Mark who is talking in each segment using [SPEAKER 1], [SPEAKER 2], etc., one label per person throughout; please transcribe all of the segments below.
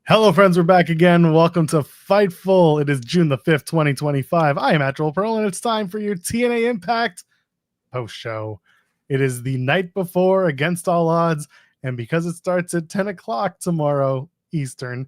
[SPEAKER 1] Hello, friends. We're back again. Welcome to Fightful. It is June the 5th, 2025. I am at Joel Pearl, and it's time for your TNA Impact post show. It is the night before Against All Odds, and because it starts at 10 o'clock tomorrow Eastern,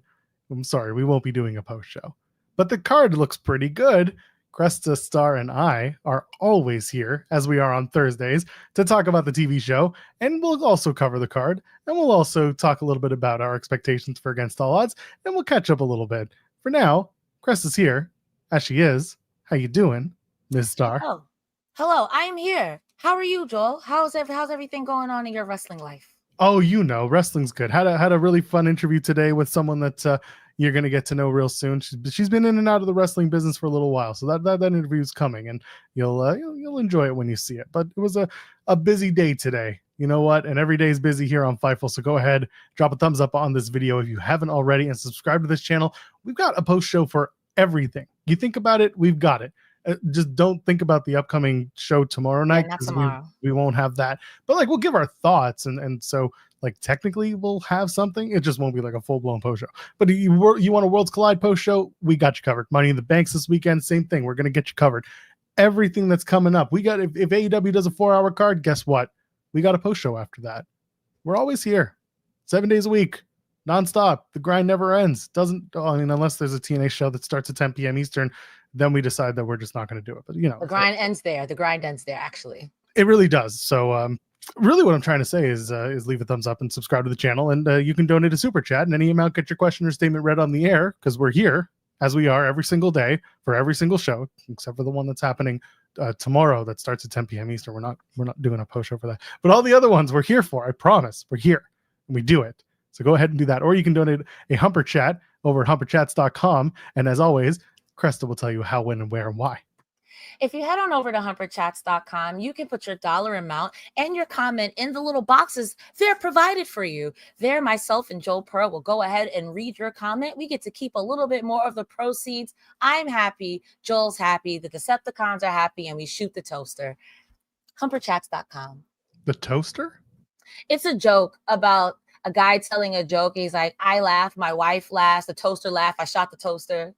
[SPEAKER 1] I'm sorry, we won't be doing a post show. But the card looks pretty good. Cresta Starr and I are always here, as we are on Thursdays, to talk about the TV show, and we'll also cover the card, and we'll also talk a little bit about our expectations for Against All Odds, and we'll catch up a little bit. For now, Cresta's here, as she is. How you doing, Ms. Starr?
[SPEAKER 2] Oh, hello, I am here. How are you, Joel? How's everything going on in your wrestling life?
[SPEAKER 1] Oh, you know, wrestling's good. Had a really fun interview today with someone that you're going to get to know real soon. She's been in and out of the wrestling business for a little while, so that interview is coming, and you'll enjoy it when you see it. But it was a busy day today. You know what? And every day is busy here on Fightful. So go ahead, drop a thumbs up on this video if you haven't already, and subscribe to this channel. We've got a post show for everything. You think about it, we've got it. Just don't think about the upcoming show tomorrow night.
[SPEAKER 2] Not tomorrow.
[SPEAKER 1] We won't have that. But like, we'll give our thoughts, and so like technically we'll have something. It just won't be like a full-blown post show. But you want a Worlds Collide post show, we got you covered. Money in the Banks this weekend, same thing. We're gonna get you covered. Everything that's coming up. We got if AEW does a 4-hour card, guess what? We got a post show after that. We're always here, 7 days a week, nonstop. The grind never ends. Unless there's a TNA show that starts at 10 p.m. Eastern, then we decide that we're just not going to do it. But
[SPEAKER 2] the grind ends there. The grind ends there, actually.
[SPEAKER 1] It really does. So really what I'm trying to say is leave a thumbs up and subscribe to the channel, and you can donate a super chat, and any amount, get your question or statement read on the air, because we're here as we are every single day for every single show, except for the one that's happening tomorrow that starts at 10 p.m. Eastern. We're not doing a post show for that, but all the other ones we're here for. I promise we're here and we do it. So go ahead and do that, or you can donate a Humper Chat over at humperchats.com. And as always, Cresta will tell you how, when, and where, and why.
[SPEAKER 2] If you head on over to humperchats.com, you can put your dollar amount and your comment in the little boxes. They're provided for you. There, myself and Joel Pearl will go ahead and read your comment. We get to keep a little bit more of the proceeds. I'm happy. Joel's happy. The Decepticons are happy. And we shoot the toaster. Humperchats.com.
[SPEAKER 1] The toaster?
[SPEAKER 2] It's a joke about a guy telling a joke. He's like, I laugh, my wife laughs, the toaster laughed, I shot the toaster.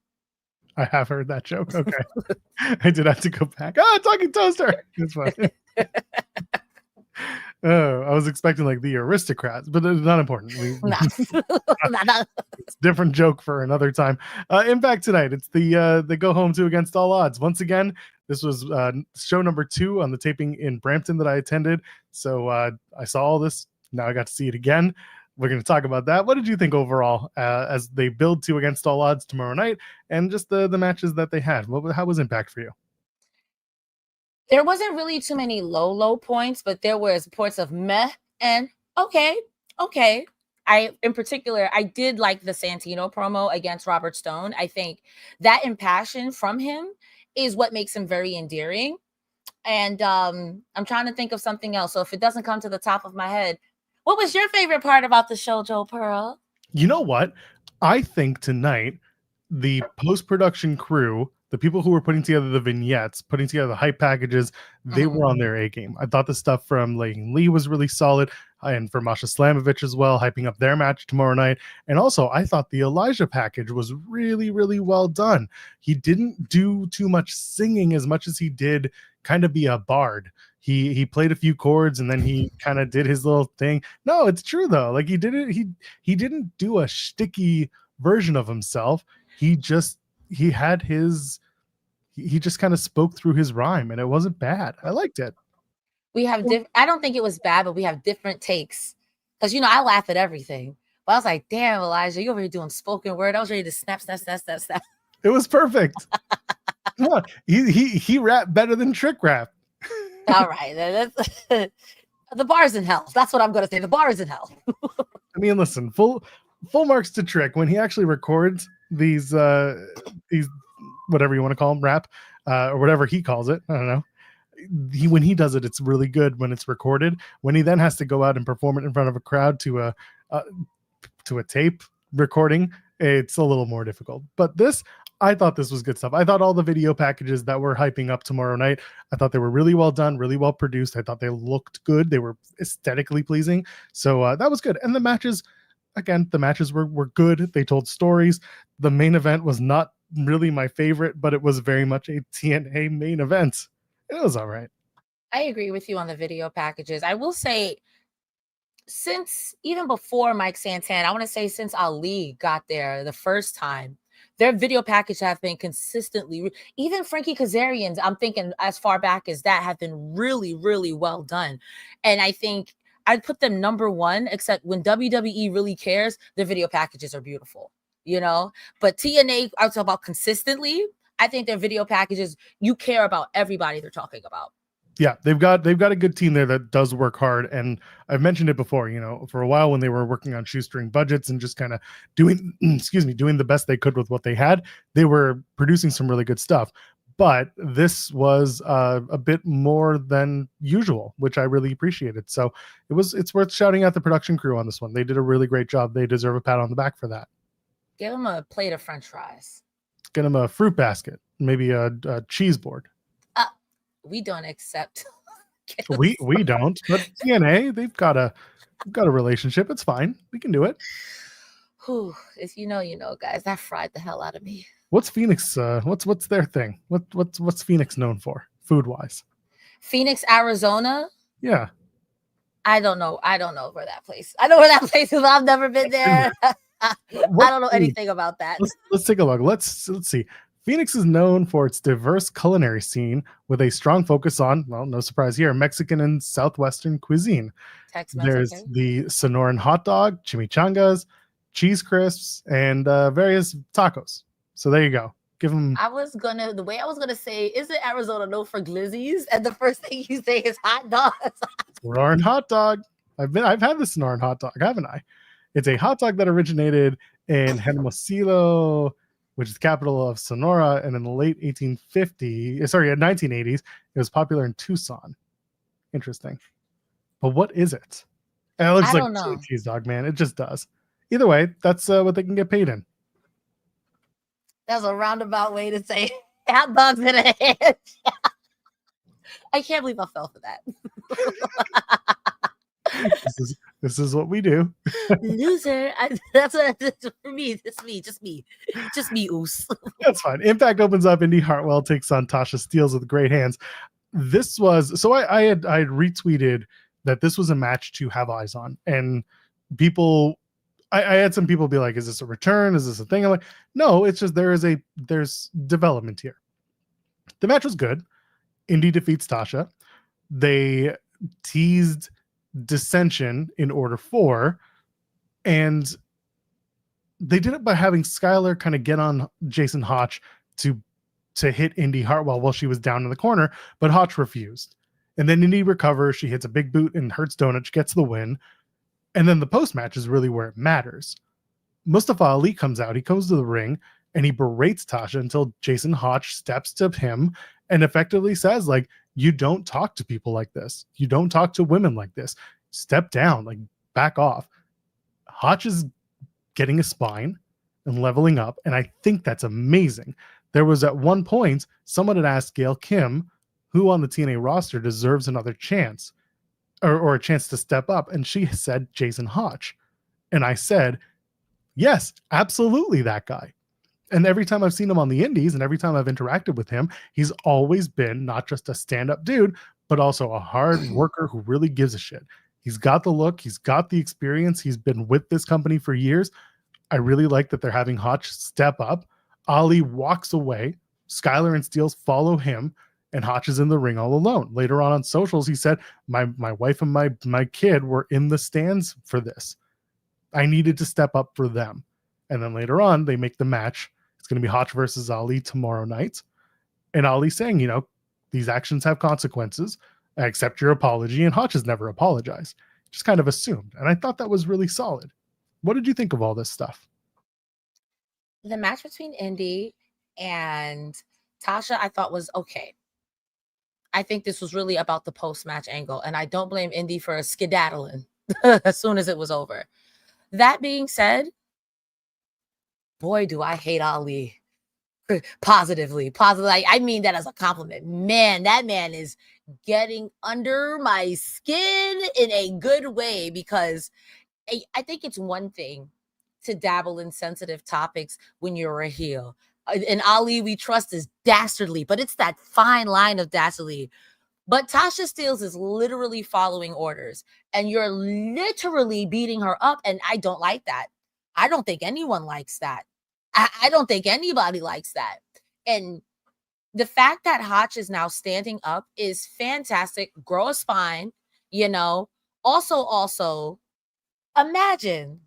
[SPEAKER 1] I have heard that joke. Okay. I did have to go back. Oh, talking toaster. It's funny. Oh, I was expecting like the aristocrats, but it's not important. It's a different joke for another time. Impact tonight. It's the go home to Against All Odds. Once again, this was show number 2 on the taping in Brampton that I attended. So I saw all this. Now I got to see it again. We're going to talk about that. What did you think overall as they build to Against All Odds tomorrow night, and just the matches that they had? How was Impact for you?
[SPEAKER 2] There wasn't really too many low points, but there was points of meh and okay. In particular, I did like the Santino promo against Robert Stone. I think that impassion from him is what makes him very endearing. And I'm trying to think of something else. So if it doesn't come to the top of my head, what was your favorite part about the show, Joel Pearl?
[SPEAKER 1] You know what? I think tonight, the post-production crew, the people who were putting together the vignettes, putting together the hype packages, they were on their A game. I thought the stuff from Leighton Lee was really solid, and from Masha Slamovich as well, hyping up their match tomorrow night. And also, I thought the Elijah package was really, really well done. He didn't do too much singing as much as he did kind of be a bard. He played a few chords and then he kind of did his little thing. No, it's true though. Like he didn't do a shticky version of himself. He just kind of spoke through his rhyme, and it wasn't bad. I liked it.
[SPEAKER 2] We have I don't think it was bad, but we have different takes. Because I laugh at everything. But I was like, damn, Elijah, you over here doing spoken word. I was ready to snap.
[SPEAKER 1] It was perfect. Come on. He rapped better than Trick rap.
[SPEAKER 2] All right. The bar's in hell. That's what I'm going to say. The bar is in hell.
[SPEAKER 1] I mean, listen, full marks to Trick when he actually records these whatever you want to call them, rap, or whatever he calls it. I don't know. When he does it, it's really good when it's recorded. When he then has to go out and perform it in front of a crowd to a tape recording, it's a little more difficult. But I thought this was good stuff. I thought all the video packages that were hyping up tomorrow night, I thought they were really well done, really well produced. I thought they looked good. They were aesthetically pleasing. So that was good. And the matches, again, the matches were good. They told stories. The main event was not really my favorite, but it was very much a TNA main event. It was all right.
[SPEAKER 2] I agree with you on the video packages. I will say, since even before Mike Santana, I want to say since Ali got there the first time, their video package have been consistently, even Frankie Kazarian's, I'm thinking as far back as that, have been really, really well done. And I think I'd put them number one, except when WWE really cares, their video packages are beautiful, you know? But TNA, I was talking about consistently, I think their video packages, you care about everybody they're talking about.
[SPEAKER 1] Yeah, they've got a good team there that does work hard, and I've mentioned it before. You know, for a while when they were working on shoestring budgets and just kind of doing, doing the best they could with what they had, they were producing some really good stuff. But this was a bit more than usual, which I really appreciated. So it's worth shouting out the production crew on this one. They did a really great job. They deserve a pat on the back for that.
[SPEAKER 2] Give them a plate of French fries.
[SPEAKER 1] Get them a fruit basket, maybe a cheese board.
[SPEAKER 2] We don't accept.
[SPEAKER 1] we don't, but TNA, they've got a relationship. It's fine. We can do it.
[SPEAKER 2] Whew, if you know, guys. That fried the hell out of me.
[SPEAKER 1] What's Phoenix? What's their thing? What's Phoenix known for, food wise?
[SPEAKER 2] Phoenix, Arizona.
[SPEAKER 1] Yeah.
[SPEAKER 2] I don't know where that place. I know where that place is. I've never been there. I don't know anything about that.
[SPEAKER 1] Let's take a look. Let's see. Phoenix is known for its diverse culinary scene with a strong focus on, well, no surprise here, Mexican and Southwestern cuisine.
[SPEAKER 2] Tex-Mex,
[SPEAKER 1] There's the Sonoran hot dog, chimichangas, cheese crisps, and various tacos. So there you go. Give them.
[SPEAKER 2] The way I was gonna say, isn't Arizona known for glizzies? And the first thing you say is hot dogs.
[SPEAKER 1] Sonoran hot dog. I've had the Sonoran hot dog, haven't I? It's a hot dog that originated in Hermosillo, which is the capital of Sonora, and in the late 1980s, it was popular in Tucson. Interesting. But what is it? And it looks like a cheese dog, man. It just does. Either way, that's what they can get paid in.
[SPEAKER 2] That's a roundabout way to say hot dogs in a hand. I can't believe I fell for that.
[SPEAKER 1] This is what we do.
[SPEAKER 2] Loser. That's for me. Just me. Oos.
[SPEAKER 1] That's fine. Impact opens up. Indy Hartwell takes on Tasha Steelz with great hands. This was I had retweeted that this was a match to have eyes on, and people. I had some people be like, "Is this a return? Is this a thing?" I'm like, "No, it's just there's development here." The match was good. Indy defeats Tasha. They teased dissension in order 4, and they did it by having Skylar kind of get on Jason Hotch to hit Indy Hartwell while she was down in the corner, but Hotch refused. And then Indy recovers. She hits a big boot and hurts Donut. She gets the win. And then the post-match is really where it matters. Mustafa Ali comes out. He comes to the ring and he berates Tasha until Jason Hotch steps to him and effectively says, like, you don't talk to people like this. You don't talk to women like this. Step down, like, back off. Hotch is getting a spine and leveling up, and I think that's amazing. There was at one point, someone had asked Gail Kim, who on the TNA roster deserves another chance, or a chance to step up, and she said Jason Hotch. And I said, yes, absolutely that guy. And every time I've seen him on the indies and every time I've interacted with him, he's always been not just a stand-up dude, but also a hard worker who really gives a shit. He's got the look. He's got the experience. He's been with this company for years. I really like that they're having Hotch step up. Ali walks away. Skylar and Steelz follow him, and Hotch is in the ring all alone. Later on socials, he said, my wife and my kid were in the stands for this. I needed to step up for them. And then later on, they make the match. It's going to be Hotch versus Ali tomorrow night. And Ali saying, these actions have consequences. I accept your apology. And Hotch has never apologized. Just kind of assumed. And I thought that was really solid. What did you think of all this stuff?
[SPEAKER 2] The match between Indy and Tasha, I thought was okay. I think this was really about the post-match angle. And I don't blame Indy for skedaddling as soon as it was over. That being said, boy, do I hate Ali. Positively. I mean that as a compliment. Man, that man is getting under my skin in a good way, because I think it's one thing to dabble in sensitive topics when you're a heel. And Ali, we trust, is dastardly, but it's that fine line of dastardly. But Tasha Steelz is literally following orders, and you're literally beating her up. And I don't like that. I don't think anyone likes that. I don't think anybody likes that. And the fact that Hotch is now standing up is fantastic. Grow a spine, you know. Also, imagine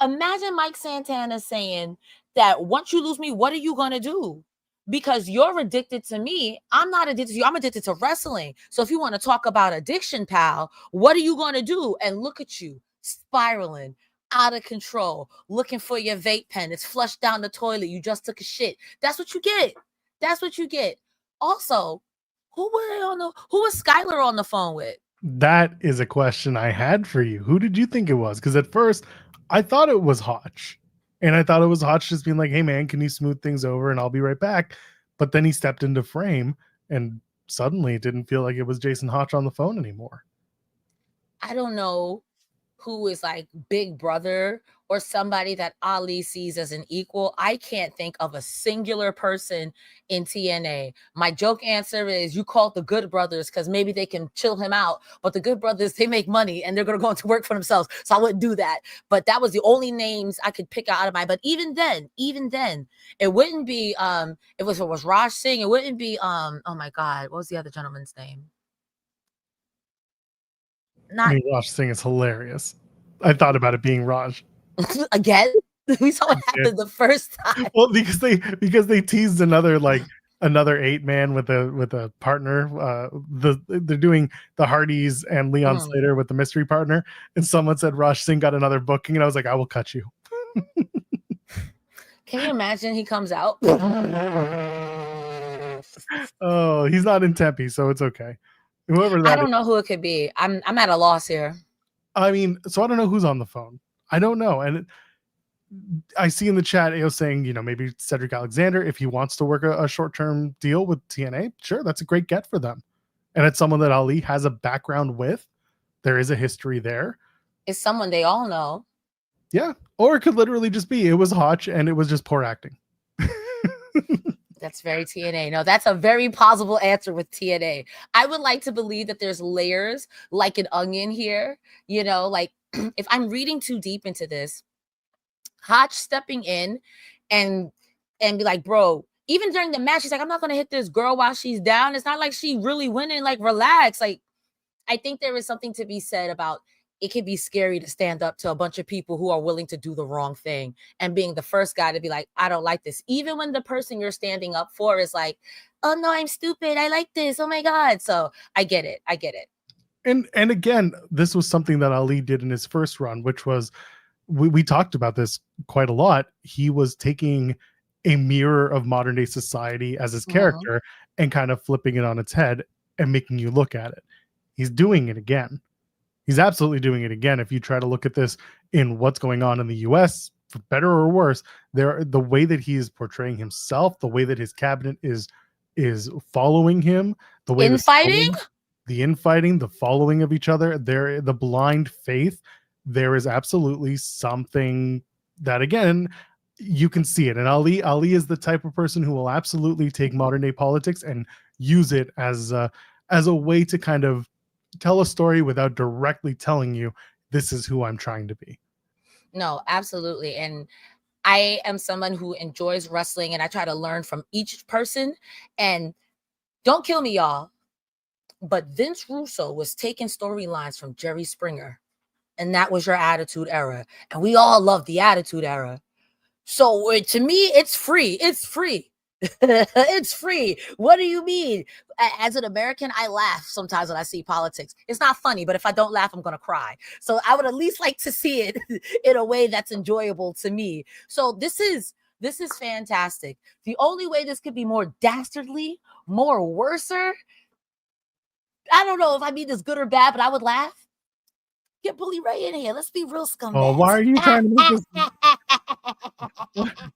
[SPEAKER 2] Mike Santana saying that once you lose me, what are you going to do? Because you're addicted to me. I'm not addicted to you. I'm addicted to wrestling. So if you want to talk about addiction, pal, what are you going to do? And look at you spiraling out of control, looking for your vape pen. It's flushed down the toilet. You just took a shit. That's what you get. That's what you get. Also, who was Skylar on the phone with?
[SPEAKER 1] That is a question I had for you. Who did you think it was? Because at first I thought it was Hotch. And I thought it was Hotch just being like, hey man, can you smooth things over and I'll be right back? But then he stepped into frame and suddenly it didn't feel like it was Jason Hotch on the phone anymore.
[SPEAKER 2] I don't know who is like big brother or somebody that Ali sees as an equal. I can't think of a singular person in TNA. My joke answer is you call it the Good Brothers because maybe they can chill him out. But the Good Brothers, they make money and they're going to go into work for themselves. So I wouldn't do that. But that was the only names I could pick out of my. But even then, it wouldn't be if it was Raj Singh, it wouldn't be oh my God, what was the other gentleman's name?
[SPEAKER 1] Raj Singh is hilarious. I thought about it being Raj.
[SPEAKER 2] Again? We saw what happened the first time.
[SPEAKER 1] Well, because they teased another 8-man with a partner. They're doing the Hardys and Leon Slater with the mystery partner, and someone said Raj Singh got another booking, and I was like, I will cut you.
[SPEAKER 2] Can you imagine he comes out?
[SPEAKER 1] Oh, he's not in Tempe, so it's okay. Whoever that
[SPEAKER 2] I don't know who it could be. I'm at a loss here.
[SPEAKER 1] I mean, so I don't know who's on the phone. I don't know. And I see in the chat AO saying, maybe Cedric Alexander, if he wants to work a short-term deal with TNA, sure, that's a great get for them. And it's someone that Ali has a background with. There is a history there.
[SPEAKER 2] It's someone they all know.
[SPEAKER 1] Yeah. Or it could literally just be, it was Hotch and it was just poor acting.
[SPEAKER 2] That's very TNA. No, that's a very plausible answer with TNA. I would like to believe that there's layers like an onion here. Like if I'm reading too deep into this, Hotch stepping in and be like, bro, even during the match, she's like, I'm not going to hit this girl while she's down. It's not like she really winning. Like, relax. Like, I think there is something to be said about it can be scary to stand up to a bunch of people who are willing to do the wrong thing and being the first guy to be like, I don't like this. Even when the person you're standing up for is like, oh no, I'm stupid. I like this. Oh my God. So I get it.
[SPEAKER 1] And again, this was something that Ali did in his first run, which was, we talked about this quite a lot. He was taking a mirror of modern day society as his character and kind of flipping it on its head and making you look at it. He's doing it again. He's absolutely doing it again. If you try to look at this in what's going on in the US, for better or worse, the way that he is portraying himself, the way that his cabinet is following him, the way the infighting, the following of each other, the blind faith, there is absolutely something that, again, you can see it. And Ali is the type of person who will absolutely take modern day politics and use it as a way to kind of tell a story without directly telling you this is who I'm trying to be.
[SPEAKER 2] No, absolutely. And I am someone who enjoys wrestling and I try to learn from each person. And don't kill me, y'all, but Vince Russo was taking storylines from Jerry Springer, and that was your Attitude Era. And we all love the Attitude Era. So to me, it's free. It's free. It's free. What do you mean? As an American, I laugh sometimes when I see politics. It's not funny, but if I don't laugh, I'm going to cry. So I would at least like to see it in a way that's enjoyable to me. So this is fantastic. The only way this could be more dastardly, more worser, I don't know if I mean this good or bad, but I would laugh. Get Bully Ray in here. Let's be real scumbags.
[SPEAKER 1] Oh, why are you trying to make this?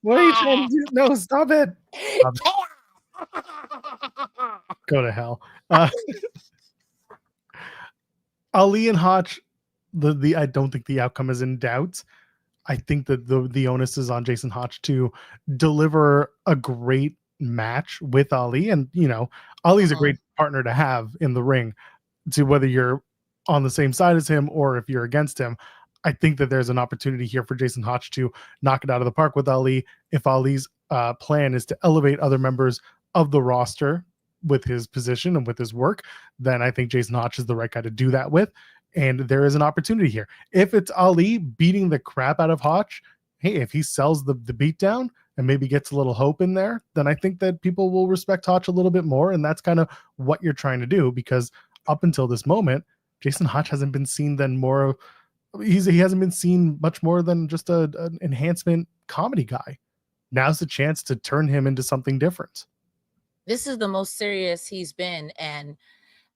[SPEAKER 1] What are you trying to do? No, stop it. Go to hell. Ali and Hotch, I don't think the outcome is in doubt. I think that the onus is on Jason Hotch to deliver a great match with Ali. And, Ali's a great partner to have in the ring, to whether you're on the same side as him or if you're against him. I think that there's an opportunity here for Jason Hotch to knock it out of the park with Ali. If Ali's plan is to elevate other members of the roster with his position and with his work, then I think Jason Hotch is the right guy to do that with. And there is an opportunity here. If it's Ali beating the crap out of Hotch, hey, if he sells the beatdown and maybe gets a little hope in there, then I think that people will respect Hotch a little bit more. And that's kind of what you're trying to do, because up until this moment, Jason Hotch hasn't been seen than more. He hasn't been seen much more than just an enhancement comedy guy. Now's the chance to turn him into something different.
[SPEAKER 2] This is the most serious he's been. And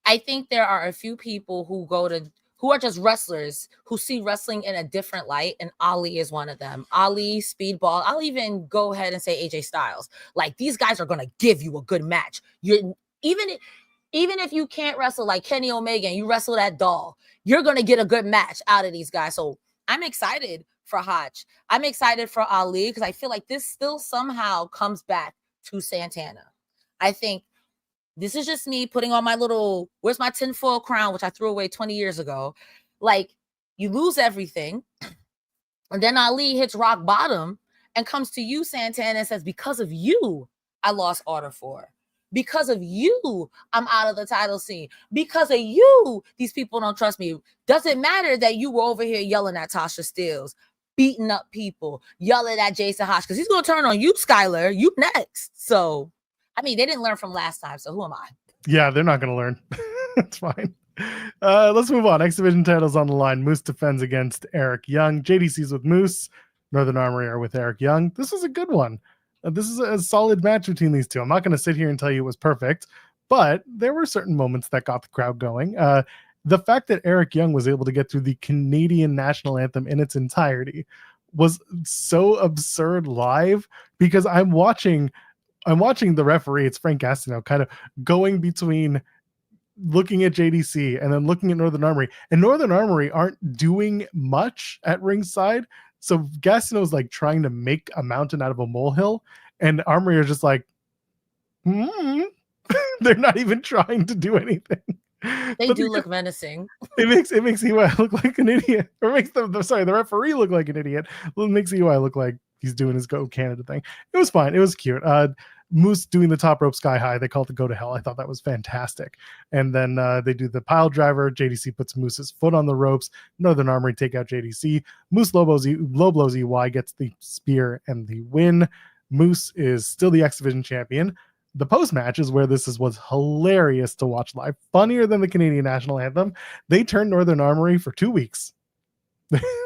[SPEAKER 2] I think there are a few people who are just wrestlers who see wrestling in a different light, and Ali is one of them. Ali, Speedball, I'll even go ahead and say AJ Styles. Like, these guys are going to give you a good match. Even if you can't wrestle like Kenny Omega and you wrestle that doll, you're going to get a good match out of these guys. So I'm excited for Hotch. I'm excited for Ali, because I feel like this still somehow comes back to Santana. I think this is just me putting on my little, where's my tinfoil crown, which I threw away 20 years ago. Like, you lose everything, and then Ali hits rock bottom and comes to you, Santana, and says, because of you, I lost Order 4. Because of you, I'm out of the title scene. Because of you, these people don't trust me. Doesn't matter that you were over here yelling at Tasha Steelz, beating up people, yelling at Jason Hotch, because he's going to turn on you, Skylar. You next. So, I mean, they didn't learn from last time, so who am I?
[SPEAKER 1] Yeah, they're not going to learn. It's fine. Let's move on. X Division titles on the line. Moose defends against Eric Young. JDC's with Moose. Northern Armory are with Eric Young. This was a good one. This is a solid match between these two. I'm not going to sit here and tell you it was perfect, but there were certain moments that got the crowd going. The fact that Eric Young was able to get through the Canadian national anthem in its entirety was so absurd live, because I'm watching the referee, it's Frank Castino, kind of going between looking at JDC and then looking at Northern Armory. And Northern Armory aren't doing much at ringside. So Castino's like trying to make a mountain out of a molehill, and Armory are just like, they're not even trying to do anything.
[SPEAKER 2] They do look menacing.
[SPEAKER 1] It makes EY look like an idiot. Or makes the referee look like an idiot. It makes EY look like he's doing his Go Canada thing. It was fine. It was cute. Moose doing the top rope sky high. They call it the go to hell. I thought that was fantastic. And then they do the pile driver. JDC puts Moose's foot on the ropes. Northern Armory take out JDC. Moose low blows EY, gets the spear and the win. Moose is still the X Division champion. The post match is where was hilarious to watch live. Funnier than the Canadian national anthem. They turned Northern Armory for 2 weeks.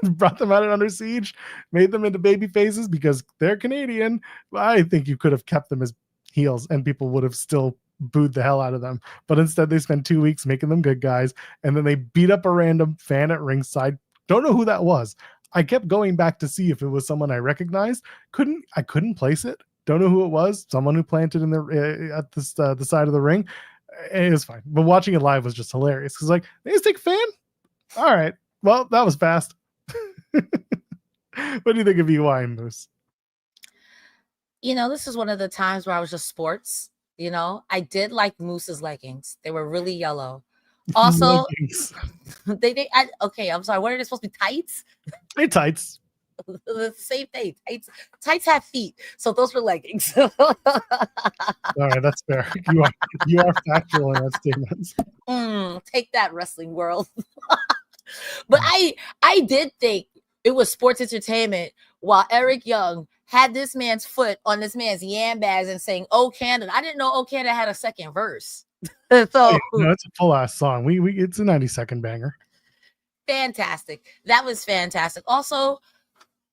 [SPEAKER 1] Brought them out at Under Siege, made them into baby faces because they're Canadian. I think you could have kept them as heels and people would have still booed the hell out of them. But instead they spent 2 weeks making them good guys, and then they beat up a random fan at ringside. Don't know who that was. I kept going back to see if it was someone I recognized. I couldn't place it. Don't know who it was. Someone who planted in at the side of the ring. It was fine. But watching it live was just hilarious. Because like, they just take a fan? All right. Well, that was fast. What do you think of EY and Moose?
[SPEAKER 2] This is one of the times where I was just sports. I did like Moose's leggings. They were really yellow. Also, I'm sorry. What are they supposed to be? Tights?
[SPEAKER 1] Hey, tights.
[SPEAKER 2] The same thing. Tights have feet, so those were leggings.
[SPEAKER 1] All right, that's fair. You are factual in that statement.
[SPEAKER 2] Take that, wrestling world. But I did think it was sports entertainment while Eric Young had this man's foot on this man's yam bags and saying "Oh Canada." I didn't know "Oh Canada" had a second verse. So
[SPEAKER 1] it's a full ass song. It's a 90-second banger.
[SPEAKER 2] Fantastic. That was fantastic. Also,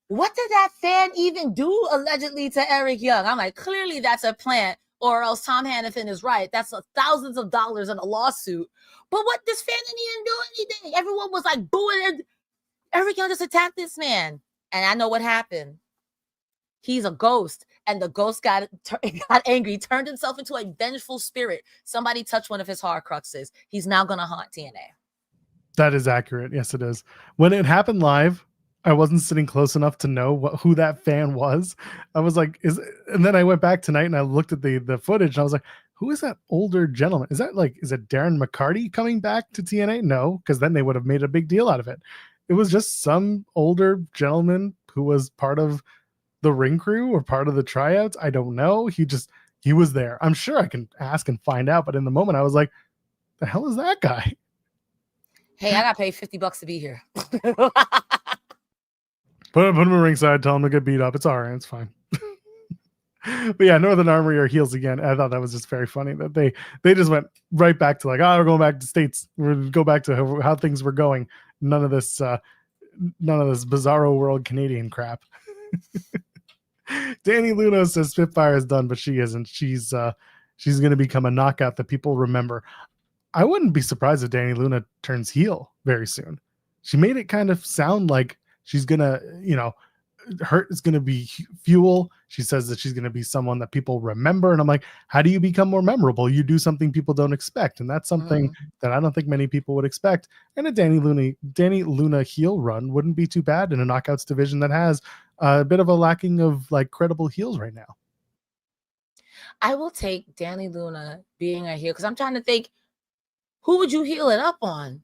[SPEAKER 2] what did that fan even do allegedly to Eric Young? I'm like, clearly that's a plant, or else Tom Hannafin is right. That's thousands of dollars in a lawsuit. But what, this fan didn't even do anything. Everyone was like booing, and Eric Young just attacked this man. And I know what happened. He's a ghost, and the ghost got angry, turned himself into a vengeful spirit. Somebody touched one of his Horcruxes. He's now going to haunt TNA.
[SPEAKER 1] That is accurate. Yes, it is. When it happened live, I wasn't sitting close enough to know who that fan was. I was like, and then I went back tonight and I looked at the footage and I was like, who is that older gentleman? Is it Darren McCarty coming back to TNA? No, because then they would have made a big deal out of it. It was just some older gentleman who was part of the ring crew or part of the tryouts. I don't know. He was there. I'm sure I can ask and find out, but in the moment I was like, the hell is that guy?
[SPEAKER 2] Hey, I got paid $50 to be here.
[SPEAKER 1] Put him in ringside, tell him to get beat up. It's all right. It's fine. But yeah, Northern Armory are heels again. I thought that was just very funny that they just went right back to like, we're going back to States. We'll go back to how things were going. None of this bizarro world Canadian crap. Danny Luna says Spitfire is done, but she isn't. She's going to become a knockout that people remember. I wouldn't be surprised if Danny Luna turns heel very soon. She made it kind of sound like she's going to, Hurt is going to be fuel. She says that she's going to be someone that people remember. And I'm like, how do you become more memorable? You do something people don't expect. And that's something that I don't think many people would expect. And a Danny Luna heel run wouldn't be too bad in a knockouts division that has a bit of a lacking of like credible heels right now.
[SPEAKER 2] I will take Danny Luna being a heel because I'm trying to think, who would you heel it up on?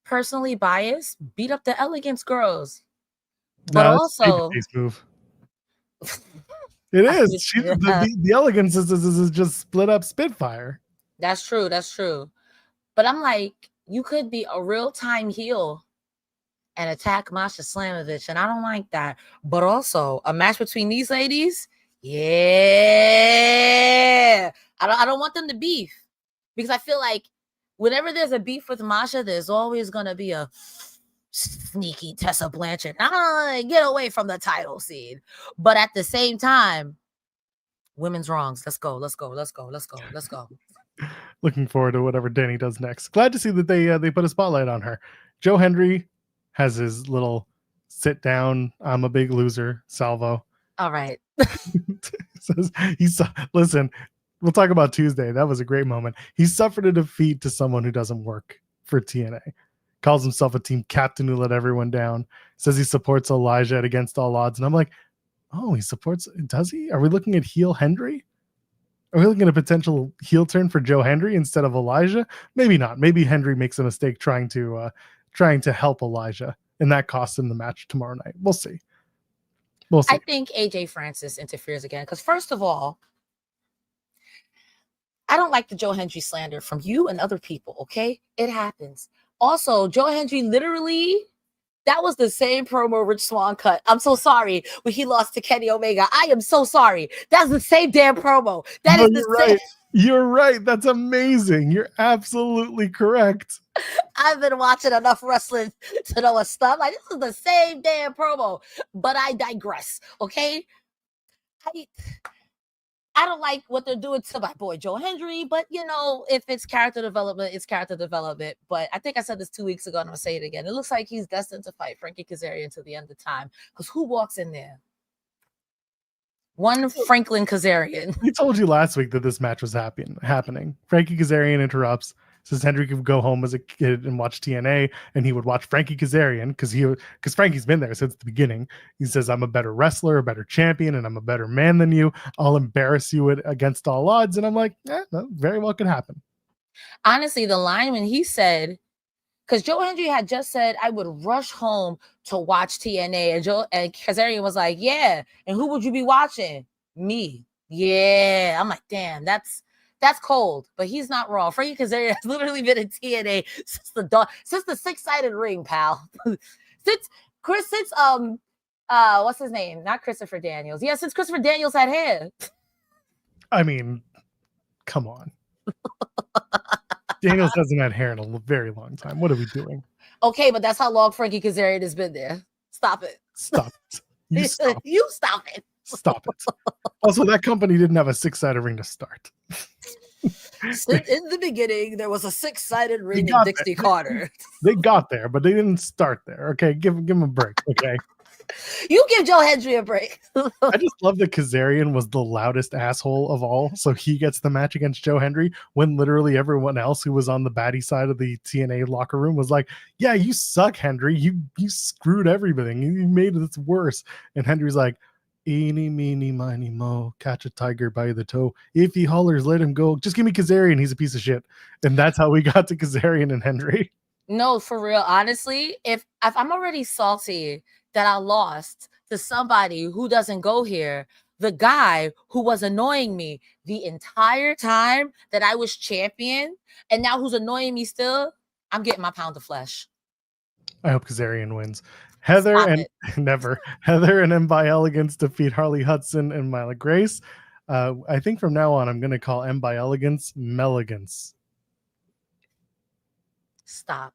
[SPEAKER 2] Personally biased, beat up the Elegance girls. But also,
[SPEAKER 1] move. It is. The Elegance is just split up Spitfire.
[SPEAKER 2] That's true. That's true. But I'm like, you could be a real-time heel and attack Masha Slamovich, and I don't like that. But also, a match between these ladies, yeah. I don't want them to beef because I feel like whenever there's a beef with Masha, there's always gonna be a sneaky Tessa Blanchard. Get away from the title scene. But at the same time, women's wrongs. Let's go.
[SPEAKER 1] Looking forward to whatever Danny does next. Glad to see that they put a spotlight on her. Joe Hendry has his little sit down, I'm a big loser salvo.
[SPEAKER 2] All right.
[SPEAKER 1] Listen, we'll talk about Tuesday. That was a great moment. He suffered a defeat to someone who doesn't work for TNA. Calls himself a team captain who let everyone down. Says he supports Elijah at Against All Odds. And I'm like, oh, he supports, does he? Are we looking at heel Hendry? Are we looking at a potential heel turn for Joe Hendry instead of Elijah? Maybe not. Maybe Hendry makes a mistake trying to help Elijah, and that costs him the match tomorrow night. We'll see.
[SPEAKER 2] I think AJ Francis interferes again because first of all, I don't like the Joe Hendry slander from you and other people. Okay, it happens. Also, Joe Hendry literally, that was the same promo Rich Swann cut. I'm so sorry when he lost to Kenny Omega. I am so sorry. That's the same damn promo. That is the same.
[SPEAKER 1] You're right. That's amazing. You're absolutely correct.
[SPEAKER 2] I've been watching enough wrestling to know a stuff. Like, this is the same damn promo. But I digress. Okay? I don't like what they're doing to my boy Joe Hendry, but if it's character development, it's character development. But I think I said this 2 weeks ago, and I'm gonna say it again. It looks like he's destined to fight Frankie Kazarian to the end of time. Because who walks in there? One Franklin Kazarian.
[SPEAKER 1] We told you last week that this match was happening. Frankie Kazarian interrupts, says Hendry could go home as a kid and watch TNA, and he would watch Frankie Kazarian because Frankie's been there since the beginning. He says, I'm a better wrestler, a better champion, and I'm a better man than you. I'll embarrass you Against All Odds. And I'm like, that very well could happen.
[SPEAKER 2] Honestly, the line when he said, because Joe Hendry had just said, I would rush home to watch TNA. And Kazarian was like, yeah. And who would you be watching? Me. Yeah. I'm like, damn, that's cold, but he's not wrong. Frankie Kazarian has literally been in TNA since the six-sided ring, pal. since what's his name? Not Christopher Daniels. Yeah, since Christopher Daniels had hair.
[SPEAKER 1] I mean, come on. Daniels hasn't had hair in a very long time. What are we doing?
[SPEAKER 2] Okay, but that's how long Frankie Kazarian has been there. Stop it.
[SPEAKER 1] Stop it. You
[SPEAKER 2] stop it.
[SPEAKER 1] Stop it. Also, that company didn't have a six-sided ring to start.
[SPEAKER 2] In the beginning, there was a six-sided ring in Dixie Carter.
[SPEAKER 1] They got there, but they didn't start there. Okay, give them a break. Okay.
[SPEAKER 2] You give Joe Hendry a break.
[SPEAKER 1] I just love that Kazarian was the loudest asshole of all, so he gets the match against Joe Hendry when literally everyone else who was on the baddie side of the TNA locker room was like, "Yeah, you suck, Hendry. You screwed everything. You made it worse." And Hendry's like, "Eeny, meeny, miny, mo, catch a tiger by the toe. If he hollers, let him go. Just give me Kazarian. He's a piece of shit." And that's how we got to Kazarian and Hendry.
[SPEAKER 2] No, for real. Honestly, if I'm already salty that I lost to somebody who doesn't go here, the guy who was annoying me the entire time that I was champion, and now who's annoying me still, I'm getting my pound of flesh.
[SPEAKER 1] I hope Kazarian wins. Heather and Elegance defeat Harley, Hudson, and Myla Grace. I think from now on, I'm going to call Elegance Meligance.
[SPEAKER 2] Stop.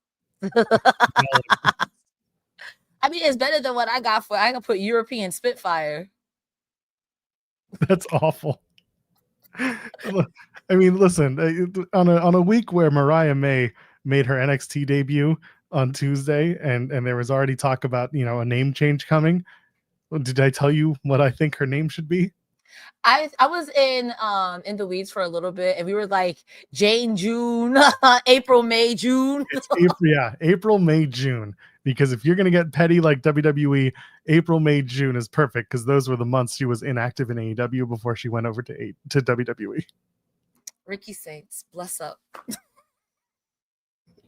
[SPEAKER 2] I mean, it's better than what I got for. I can put European Spitfire.
[SPEAKER 1] That's awful. I mean, listen, on a week where Mariah May made her NXT debut on Tuesday, and there was already talk about a name change coming. Did I tell you what I think her name should be?
[SPEAKER 2] I was in the weeds for a little bit, and we were like Jane, June, April, May, June.
[SPEAKER 1] April, May, June. Because if you're gonna get petty like WWE, April, May, June is perfect because those were the months she was inactive in AEW before she went over to WWE.
[SPEAKER 2] Ricky Saints, bless up.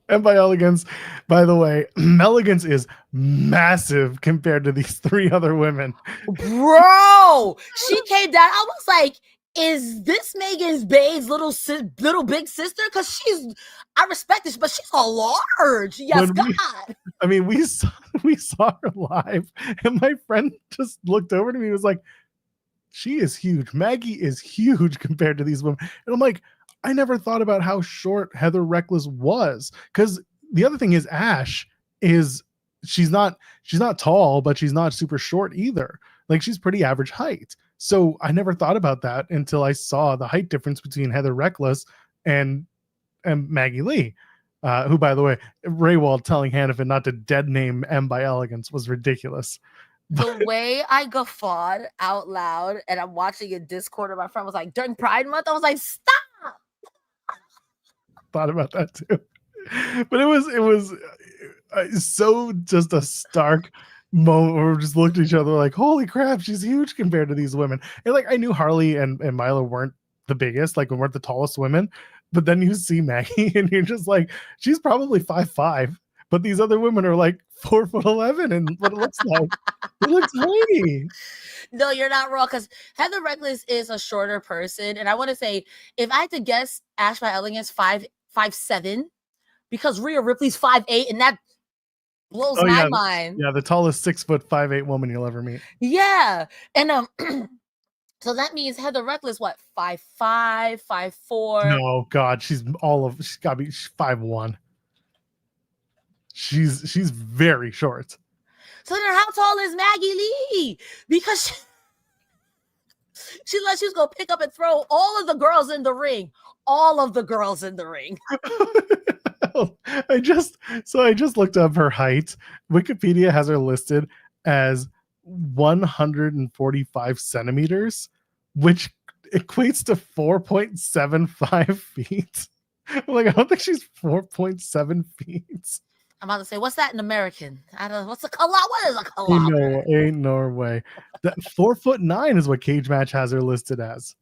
[SPEAKER 1] And by Elegance, by the way, Elegance is massive compared to these three other women.
[SPEAKER 2] Bro, she came down. I was like, is this Megan Bade's little big sister? Because I respect this, but she's a large. Yes, God.
[SPEAKER 1] We saw her live, and my friend just looked over to me and was like, she is huge. Maggie is huge compared to these women. And I'm like, I never thought about how short Heather Reckless was, because the other thing is Ash she's not tall, but she's not super short either. Like, she's pretty average height. So I never thought about that until I saw the height difference between Heather Reckless and Maggie Lee, who, by the way, Raywald telling Hannafin not to dead name M by Elegance was ridiculous.
[SPEAKER 2] The way I guffawed out loud, and I'm watching a Discord, and my friend was like, during Pride Month, I was like, stop.
[SPEAKER 1] Thought about that too, but it was so just a stark moment where we just looked at each other like, holy crap, she's huge compared to these women. And like, I knew Harley and Myra weren't the biggest, like, weren't the tallest women, but then you see Maggie and you're just like, she's probably 5'5", but these other women are like 4'11", and what it looks like, it looks tiny.
[SPEAKER 2] No, you're not wrong, because Heather Reckless is a shorter person, and I want to say, if I had to guess, Ash by Elegance 5'7", because Rhea Ripley's 5'8", and that blows my mind.
[SPEAKER 1] Yeah, the tallest 6'5'8" woman you'll ever meet.
[SPEAKER 2] Yeah, and so that means Heather Reckless, what, 5'5", 5'4"?
[SPEAKER 1] No, God, she's got to be 5'1". She's very short.
[SPEAKER 2] So then, how tall is Maggie Lee? Because she was gonna pick up and throw all of the girls in the ring. All of the girls in the ring.
[SPEAKER 1] I just looked up her height. Wikipedia has her listed as 145 centimeters, which equates to 4.75 feet. I'm like, I don't think she's 4.7 feet.
[SPEAKER 2] I'm about to say, what's that in American? I don't know. What's a kilometer? What is a kilometer?
[SPEAKER 1] Ain't no way. That 4'9" is what Cage Match has her listed as.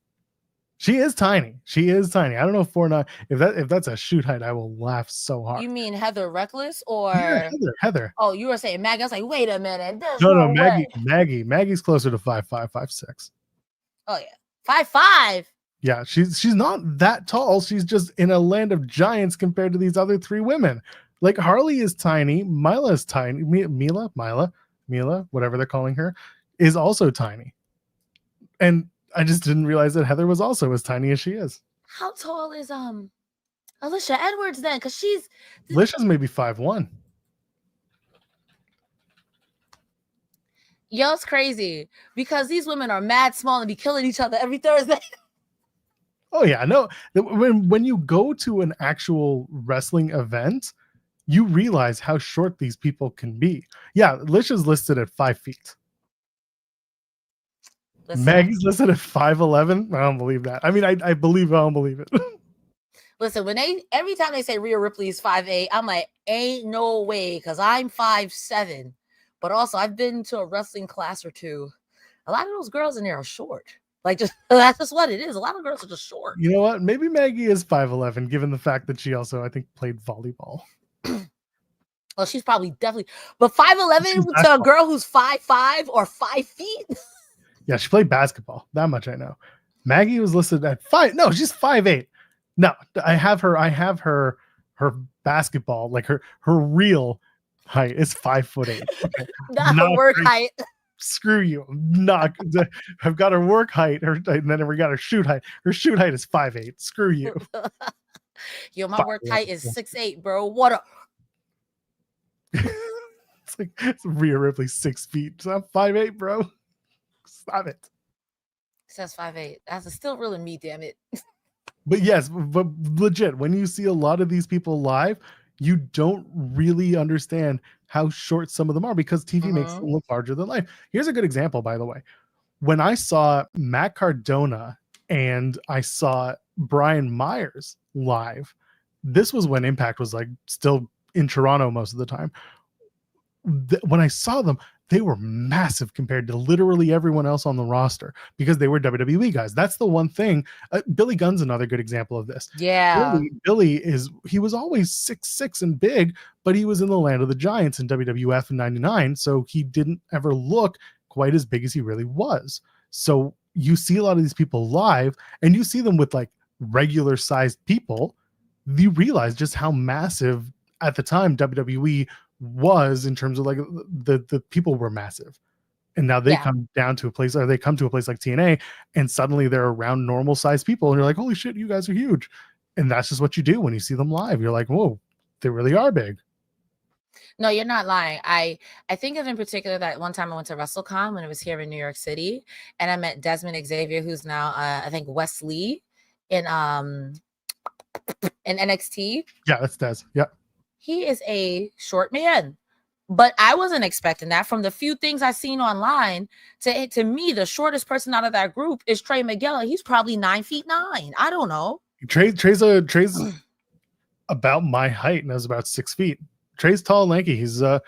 [SPEAKER 1] She is tiny. I don't know if 4'9". If that's a shoot height, I will laugh so hard.
[SPEAKER 2] You mean Heather Reckless or
[SPEAKER 1] Heather?
[SPEAKER 2] Oh, you were saying Maggie. I was like, wait a minute.
[SPEAKER 1] No, Maggie. Maggie's closer to 5'5", 5'6".
[SPEAKER 2] Oh yeah, 5'5".
[SPEAKER 1] Yeah, she's not that tall. She's just in a land of giants compared to these other three women. Like, Harley is tiny, Myla is tiny, Myla, whatever they're calling her, is also tiny. And I just didn't realize that Heather was also as tiny as she is.
[SPEAKER 2] How tall is Alicia Edwards then? Because
[SPEAKER 1] Alicia's maybe 5'1".
[SPEAKER 2] Yo, it's crazy because these women are mad small and be killing each other every Thursday.
[SPEAKER 1] Oh yeah, no. When you go to an actual wrestling event, you realize how short these people can be. Yeah, Lish is listed at 5 feet.
[SPEAKER 2] Listen,
[SPEAKER 1] Maggie's listed at 5'11". I don't believe that. I mean, I believe I don't believe it.
[SPEAKER 2] listen, every time they say Rhea Ripley is 5'8", I'm like, ain't no way, because I'm 5'7". But also, I've been to a wrestling class or two. A lot of those girls in there are short. Like, just that's just what it is. A lot of girls are just short.
[SPEAKER 1] You know what? Maybe Maggie is 5'11", given the fact that she also, I think, played volleyball.
[SPEAKER 2] Well, she's probably definitely, but 5'11" to a girl who's 5'5" or 5 feet.
[SPEAKER 1] Yeah, she played basketball. That much I know. Maggie was listed at 5. No, she's 5'8". No, I have her basketball, like her real height is 5'8". Okay.
[SPEAKER 2] Not her work height.
[SPEAKER 1] Screw you. I've got her work height, and then we got her shoot height. Her shoot height is 5'8". Screw you.
[SPEAKER 2] Yo, my work height is 6'8", bro. What a
[SPEAKER 1] it's like it's Rhea Ripley 6 feet. So I'm 5'8", bro. Stop it.
[SPEAKER 2] It says 5'8". That's still real in me, damn it.
[SPEAKER 1] But yes, but legit, when you see a lot of these people live, you don't really understand how short some of them are because TV makes them look larger than life. Here's a good example, by the way. When I saw Matt Cardona and I saw Brian Myers live, this was when Impact was like still in Toronto most of the time. When I saw them, they were massive compared to literally everyone else on the roster because they were WWE guys. That's the one thing. Billy Gunn's another good example of this.
[SPEAKER 2] Yeah.
[SPEAKER 1] Billy he was always 6'6" and big, but he was in the land of the giants in WWF in 99. So he didn't ever look quite as big as he really was. So you see a lot of these people live and you see them with like regular sized people. You realize just how massive at the time WWE was in terms of like the people were massive, and now they come down to a place, or they come to a place like TNA, and suddenly they're around normal sized people, and you're like, holy shit, you guys are huge. And that's just what you do when you see them live. You're like, whoa, they really are big.
[SPEAKER 2] No, you're not lying. I think of in particular that one time I went to WrestleCon when it was here in New York City, and I met Desmond Xavier, who's now I think Wes Lee in NXT.
[SPEAKER 1] Yeah, that's Des. Yeah.
[SPEAKER 2] He is a short man, but I wasn't expecting that. From the few things I've seen online, to me, the shortest person out of that group is Trey Miguel. He's probably 9'9". I don't know.
[SPEAKER 1] Trey's about my height, and I was about 6 feet. Trey's tall and lanky. He's no,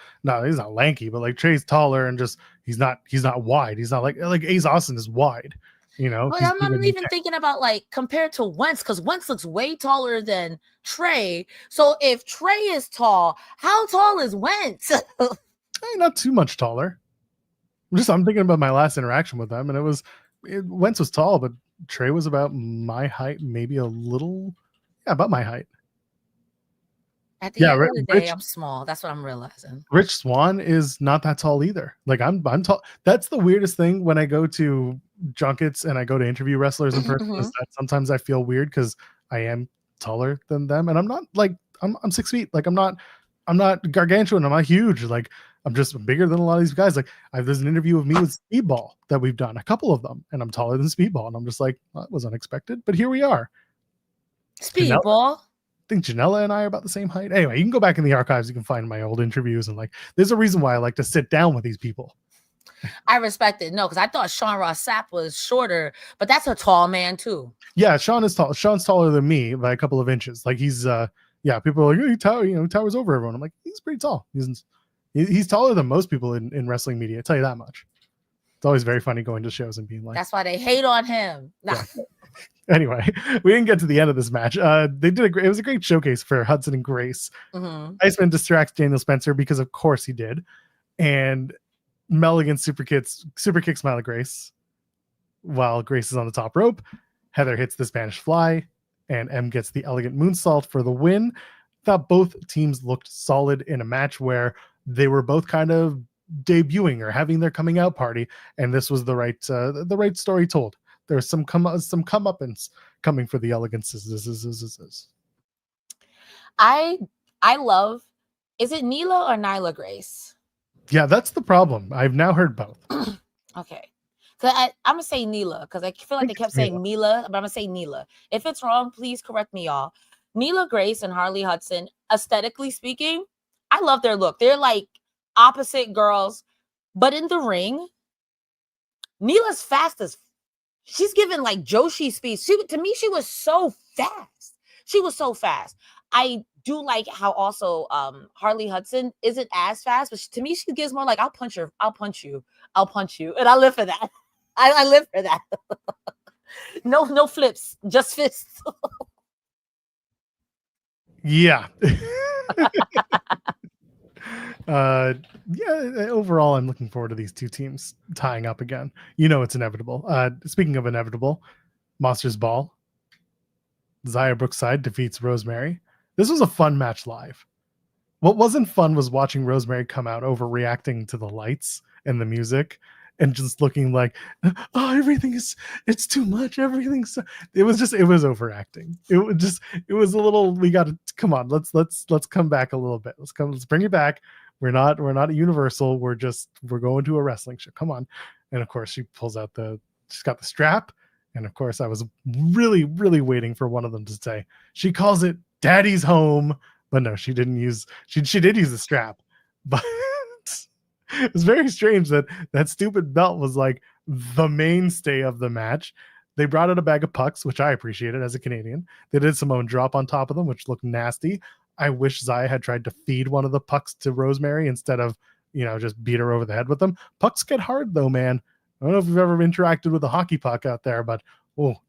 [SPEAKER 1] he's not lanky, but like Trey's taller and just he's not wide. He's not like Ace Austin is wide. You know,
[SPEAKER 2] but I'm not even thinking about like compared to Wentz, because Wentz looks way taller than Trey. So if Trey is tall, how tall is Wentz?
[SPEAKER 1] Not too much taller. I'm thinking about my last interaction with them, and Wentz was tall, but Trey was about my height, maybe a little, about my height.
[SPEAKER 2] At the end of the day, I'm small. That's what I'm realizing.
[SPEAKER 1] Rich Swann is not that tall either. Like I'm tall. That's the weirdest thing when I go to junkets and I go to interview wrestlers in person. Is that sometimes I feel weird because I am taller than them, and I'm not like I'm 6 feet. Like I'm not gargantuan. I'm not huge. Like I'm just bigger than a lot of these guys. Like there's an interview of me with Speedball that we've done, a couple of them, and I'm taller than Speedball, and I'm just like, well, that was unexpected, but here we are.
[SPEAKER 2] Speedball.
[SPEAKER 1] I think Janela and I are about the same height. Anyway, you can go back in the archives. You can find my old interviews, and like, there's a reason why I like to sit down with these people.
[SPEAKER 2] I respect it. No, because I thought Sean Ross Sapp was shorter, but that's a tall man too.
[SPEAKER 1] Yeah, Sean is tall. Sean's taller than me by a couple of inches. Like he's, people are like, he towers over everyone. I'm like, he's pretty tall. He's taller than most people in wrestling media. I tell you that much. It's always very funny going to shows and being like,
[SPEAKER 2] that's why they hate on him.
[SPEAKER 1] Yeah. Anyway, we didn't get to the end of this match. It was a great showcase for Hudson and Grace. Iceman distracts Daniel Spencer because of course he did. And Mulligan super kicks Smiley Grace while Grace is on the top rope. Heather hits the Spanish fly and M gets the elegant moonsault for the win. Thought both teams looked solid in a match where they were both kind of debuting or having their coming out party, and this was the right story told. There's some comeuppance coming for the Elegances.
[SPEAKER 2] I love. Is it Neela or Nyla Grace?
[SPEAKER 1] Yeah, that's the problem. I've now heard both.
[SPEAKER 2] Okay, so I'm gonna say Neela because I feel like they kept saying Mila, but I'm gonna say Neela. If it's wrong, please correct me, y'all. Neela Grace and Harley Hudson, aesthetically speaking, I love their look. They're like opposite girls, but in the ring, Neela's fast as she's giving like Joshi speed. To me, she was so fast. She was so fast. I do like how also Harley Hudson isn't as fast, but to me, she gives more like I'll punch her, I'll punch you, I'll punch you, and I live for that. I live for that. No flips, just fists.
[SPEAKER 1] Yeah. Yeah, overall, I'm looking forward to these two teams tying up again. You know, it's inevitable. Speaking of inevitable, Monsters Ball. Xia Brookside defeats Rosemary. This was a fun match live. What wasn't fun was watching Rosemary come out overreacting to the lights and the music and just looking like, oh, it's too much. It was overacting. It was a little, we got to, come on, let's come back a little bit. Let's bring it back. We're not at Universal. We're going to a wrestling show. Come on. And of course she pulls out she's got the strap. And of course I was really, really waiting for one of them to say, she calls it Daddy's Home. But no, she didn't use, she did use the strap, but it was very strange that stupid belt was like the mainstay of the match. They brought out a bag of pucks, which I appreciated as a Canadian. They did Samoan drop on top of them, which looked nasty. I wish Xia had tried to feed one of the pucks to Rosemary instead of, just beat her over the head with them. Pucks get hard though, man. I don't know if you've ever interacted with a hockey puck out there, but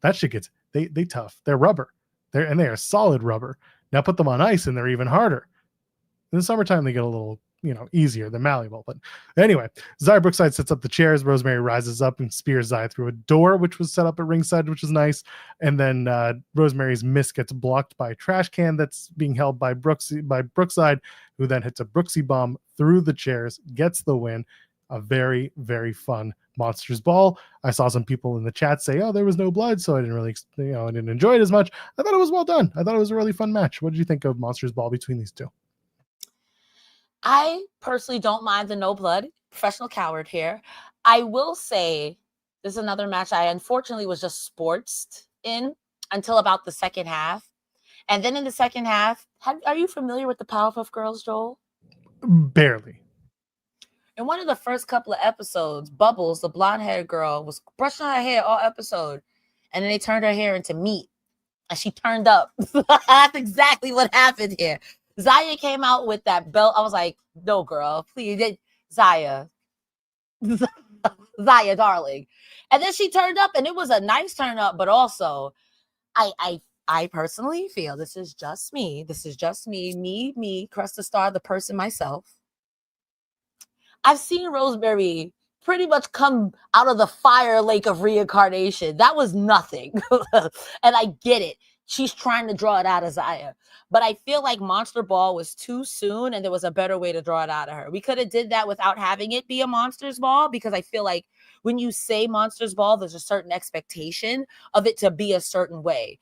[SPEAKER 1] that shit gets, they tough. They're rubber. They are solid rubber. Now put them on ice and they're even harder. In the summertime, they get a little, easier. They're malleable. But anyway, Xia Brookside sets up the chairs. Rosemary rises up and spears Xia through a door, which was set up at ringside, which is nice. And then Rosemary's miss gets blocked by a trash can that's being held by Brookside, who then hits a Brooksy bomb through the chairs, gets the win. A very, very fun Monsters Ball. I saw some people in the chat say, oh, there was no blood, so I didn't really, I didn't enjoy it as much. I thought it was well done. I thought it was a really fun match. What did you think of Monsters Ball between these two?
[SPEAKER 2] I personally don't mind the no blood. Professional coward here. I will say this is another match I unfortunately was just sportsed in until about the second half. And then in the second half, are you familiar with the Powerpuff Girls, Joel?
[SPEAKER 1] Barely.
[SPEAKER 2] In one of the first couple of episodes, Bubbles, the blonde-haired girl, was brushing her hair all episode. And then they turned her hair into meat. And she turned up. That's exactly what happened here. Xia came out with that belt. I was like, no, girl, please. Xia, darling. And then she turned up, and it was a nice turn up, but also, I personally feel this is just me. This is just me, Cresta Starr, the person myself. I've seen Rosemary pretty much come out of the fire lake of reincarnation. That was nothing. And I get it. She's trying to draw it out of Xia. But I feel like Monster Ball was too soon and there was a better way to draw it out of her. We could have did that without having it be a Monsters Ball, because I feel like when you say Monsters Ball, there's a certain expectation of it to be a certain way.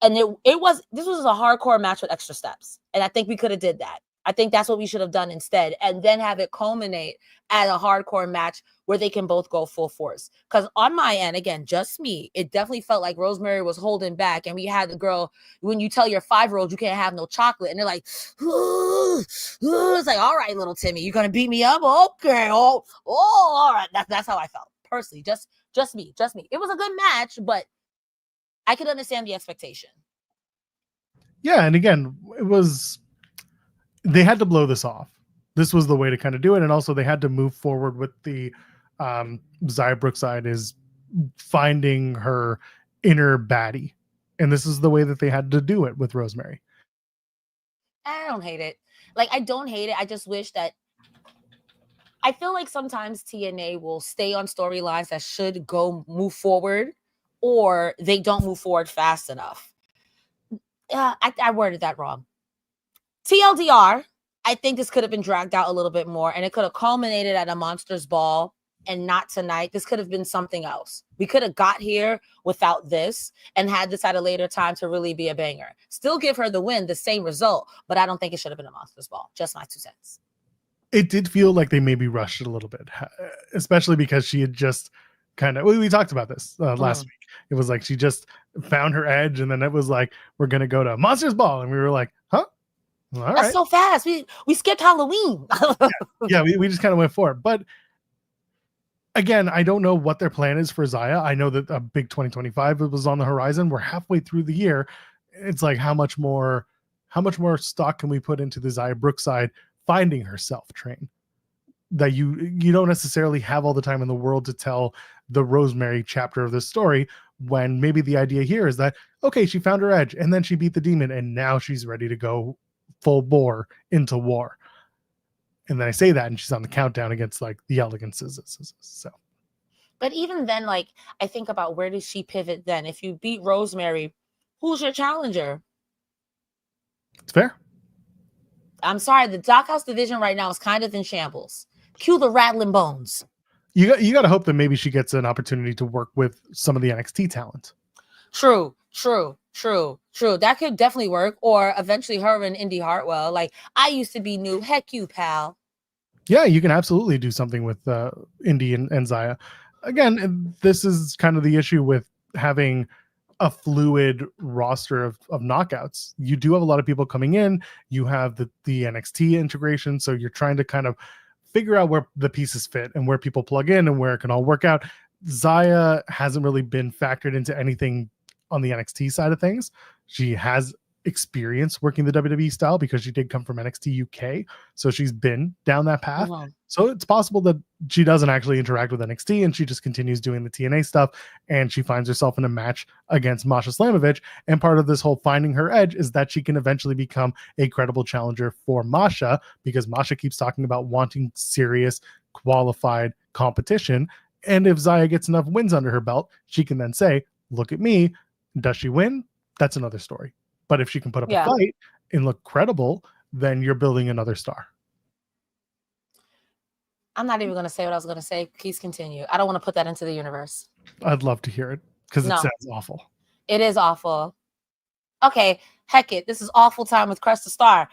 [SPEAKER 2] And this was a hardcore match with extra steps. And I think we could have did that. I think that's what we should have done instead, and then have it culminate at a hardcore match where they can both go full force. Because on my end, again, just me, it definitely felt like Rosemary was holding back, and we had the girl, when you tell your 5-year-old you can't have no chocolate, and they're like, it's like, all right, little Timmy, you're gonna beat me up? Okay, all right. That's how I felt personally. Just me. It was a good match, but I could understand the expectation.
[SPEAKER 1] Yeah, and again, they had to blow this off. This was the way to kind of do it. And also they had to move forward with the Xia Brookside is finding her inner baddie. And this is the way that they had to do it with Rosemary.
[SPEAKER 2] I don't hate it. I don't hate it. I just wish that I feel like sometimes TNA will stay on storylines that should move forward, or they don't move forward fast enough. I worded that wrong. TLDR, I think this could have been dragged out a little bit more, and it could have culminated at a Monsters Ball, and not tonight. This could have been something else. We could have got here without this and had this at a later time to really be a banger. Still give her the win, the same result, but I don't think it should have been a Monsters Ball. Just my 2 cents.
[SPEAKER 1] It did feel like they maybe rushed it a little bit, especially because she had just we talked about this last week. It was like she just found her edge, and then it was like, we're gonna go to Monsters Ball, and we were like, huh? Well, all
[SPEAKER 2] That's
[SPEAKER 1] right.
[SPEAKER 2] so fast. We skipped Halloween.
[SPEAKER 1] Yeah, we just kind of went for it. But again, I don't know what their plan is for Zaya. I know that a big 2025 was on the horizon. We're halfway through the year. It's like, how much more stock can we put into the Zaya Brookside finding herself train? That you don't necessarily have all the time in the world to tell the Rosemary chapter of this story, when maybe the idea here is that, okay, she found her edge and then she beat the demon and now she's ready to go full bore into war. And then I say that and she's on the countdown against like the Elegances. So,
[SPEAKER 2] but even then, like, I think about, where does she pivot then? If you beat Rosemary, who's your challenger?
[SPEAKER 1] It's fair.
[SPEAKER 2] I'm sorry, the Doghouse division right now is kind of in shambles. Cue the rattling bones.
[SPEAKER 1] You got to hope that maybe she gets an opportunity to work with some of the NXT talent.
[SPEAKER 2] True. That could definitely work. Or eventually her and Indy Hartwell. Like, I used to be new. Heck you, pal.
[SPEAKER 1] Yeah, you can absolutely do something with Indy and Zaya. Again, this is kind of the issue with having a fluid roster of knockouts. You do have a lot of people coming in. You have the NXT integration. So you're trying to kind of figure out where the pieces fit and where people plug in and where it can all work out. Zaya hasn't really been factored into anything on the NXT side of things. She has experience working the WWE style because she did come from NXT UK. So she's been down that path.
[SPEAKER 2] Mhm.
[SPEAKER 1] So it's possible that she doesn't actually interact with NXT and she just continues doing the TNA stuff, and she finds herself in a match against Masha Slamovich. And part of this whole finding her edge is that she can eventually become a credible challenger for Masha, because Masha keeps talking about wanting serious, qualified competition. And if Zaya gets enough wins under her belt, she can then say, look at me. Does she win? That's another story. But if she can put up a fight and look credible, then you're building another star.
[SPEAKER 2] I'm not even going to say what I was going to say. Please continue. I don't want to put that into the universe.
[SPEAKER 1] I'd love to hear it because it sounds awful.
[SPEAKER 2] It is awful. Okay, heck it. This is awful time with Cresta Starr.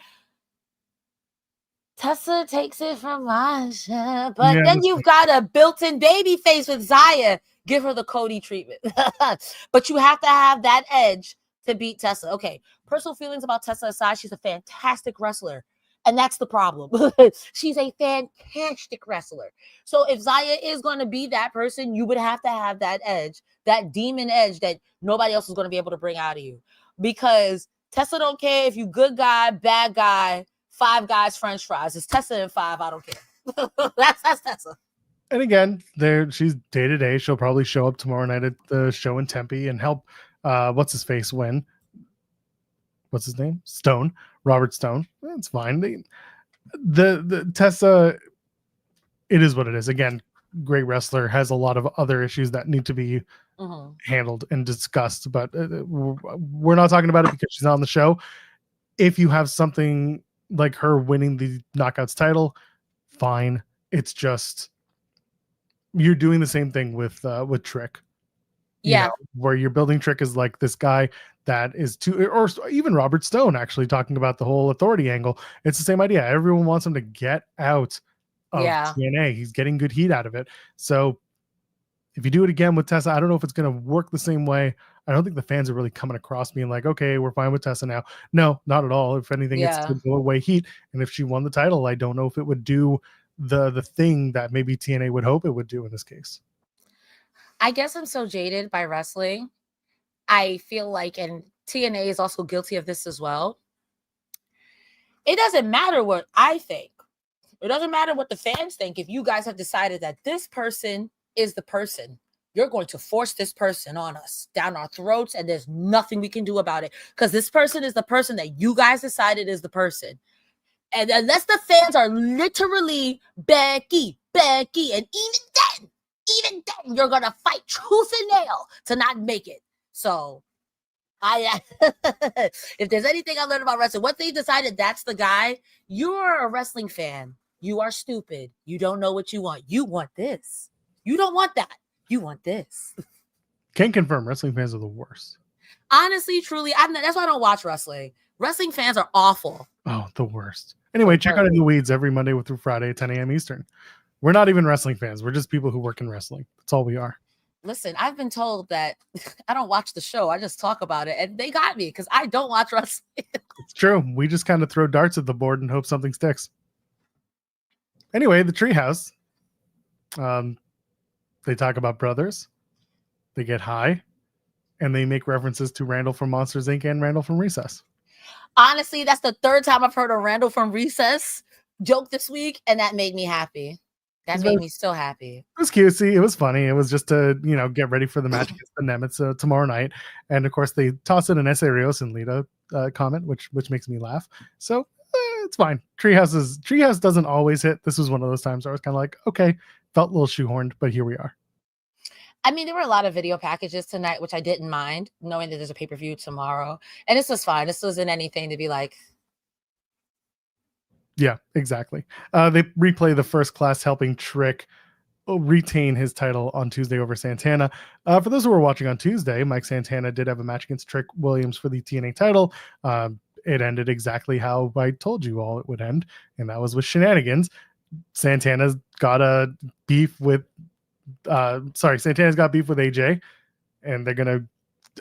[SPEAKER 2] Tessa takes it from Masha, but then you've got a built-in baby face with Zaya. Give her the Cody treatment. But you have to have that edge to beat Tessa. Okay, personal feelings about Tessa aside, she's a fantastic wrestler. And that's the problem. She's a fantastic wrestler. So if Zaya is going to be that person, you would have to have that edge, that demon edge that nobody else is going to be able to bring out of you. Because Tessa don't care if you good guy, bad guy, five guys, French fries. It's Tessa and five. I don't care. That's Tessa.
[SPEAKER 1] And again, she's day to day. She'll probably show up tomorrow night at the show in Tempe and help what's his face win. What's his name? Stone. Robert Stone. It's fine. The Tessa, it is what it is. Again, great wrestler, has a lot of other issues that need to be handled and discussed, but we're not talking about it because she's on the show. If you have something like her winning the Knockouts title, fine. It's just you're doing the same thing with Trick. You know, where you're building Trick as like this guy that is or even Robert Stone actually talking about the whole authority angle. It's the same idea. Everyone wants him to get out of TNA. He's getting good heat out of it. So if you do it again with Tessa, I don't know if it's going to work the same way. I don't think the fans are really coming across being like, okay, we're fine with Tessa now. No, not at all. If anything, it's to go away heat. And if she won the title, I don't know if it would do the thing that maybe TNA would hope it would do in this case.
[SPEAKER 2] I guess I'm so jaded by wrestling. I feel like, and TNA is also guilty of this as well. It doesn't matter what I think. It doesn't matter what the fans think. If you guys have decided that this person is the person, you're going to force this person on us, down our throats, and there's nothing we can do about it because this person is the person that you guys decided is the person. And unless the fans are literally Becky, and even then, you're going to fight tooth and nail to not make it. So, if there's anything I learned about wrestling, once they decided that's the guy, you're a wrestling fan. You are stupid. You don't know what you want. You want this. You don't want that. You want this.
[SPEAKER 1] Can confirm wrestling fans are the worst.
[SPEAKER 2] Honestly, truly, that's why I don't watch wrestling. Wrestling fans are awful.
[SPEAKER 1] Oh, the worst. Anyway, check out In the Weeds every Monday through Friday at 10 a.m. Eastern. We're not even wrestling fans. We're just people who work in wrestling. That's all we are.
[SPEAKER 2] Listen, I've been told that I don't watch the show. I just talk about it. And they got me because I don't watch wrestling.
[SPEAKER 1] It's true. We just kind of throw darts at the board and hope something sticks. Anyway, the Treehouse. They talk about brothers. They get high. And they make references to Randall from Monsters, Inc. and Randall from Recess.
[SPEAKER 2] Honestly, that's the third time I've heard a Randall from Recess joke this week. And that made me happy. That made me so happy.
[SPEAKER 1] It was cutesy. It was funny. It was just to, get ready for the match against the Nemeth tomorrow night. And of course, they toss in an Ese Rios and Lita comment, which makes me laugh. So it's fine. Treehouse doesn't always hit. This was one of those times where I was kind of like, okay, felt a little shoehorned, but here we are.
[SPEAKER 2] I mean, there were a lot of video packages tonight, which I didn't mind, knowing that there's a pay-per-view tomorrow. And this was fine. This wasn't anything to be like,
[SPEAKER 1] yeah, exactly. They replay the First Class helping Trick retain his title on Tuesday over Santana. For those who were watching on Tuesday, Mike Santana did have a match against Trick Williams for the TNA title. It ended exactly how I told you all it would end, and that was with shenanigans. Santana's got beef with AJ, and they're going to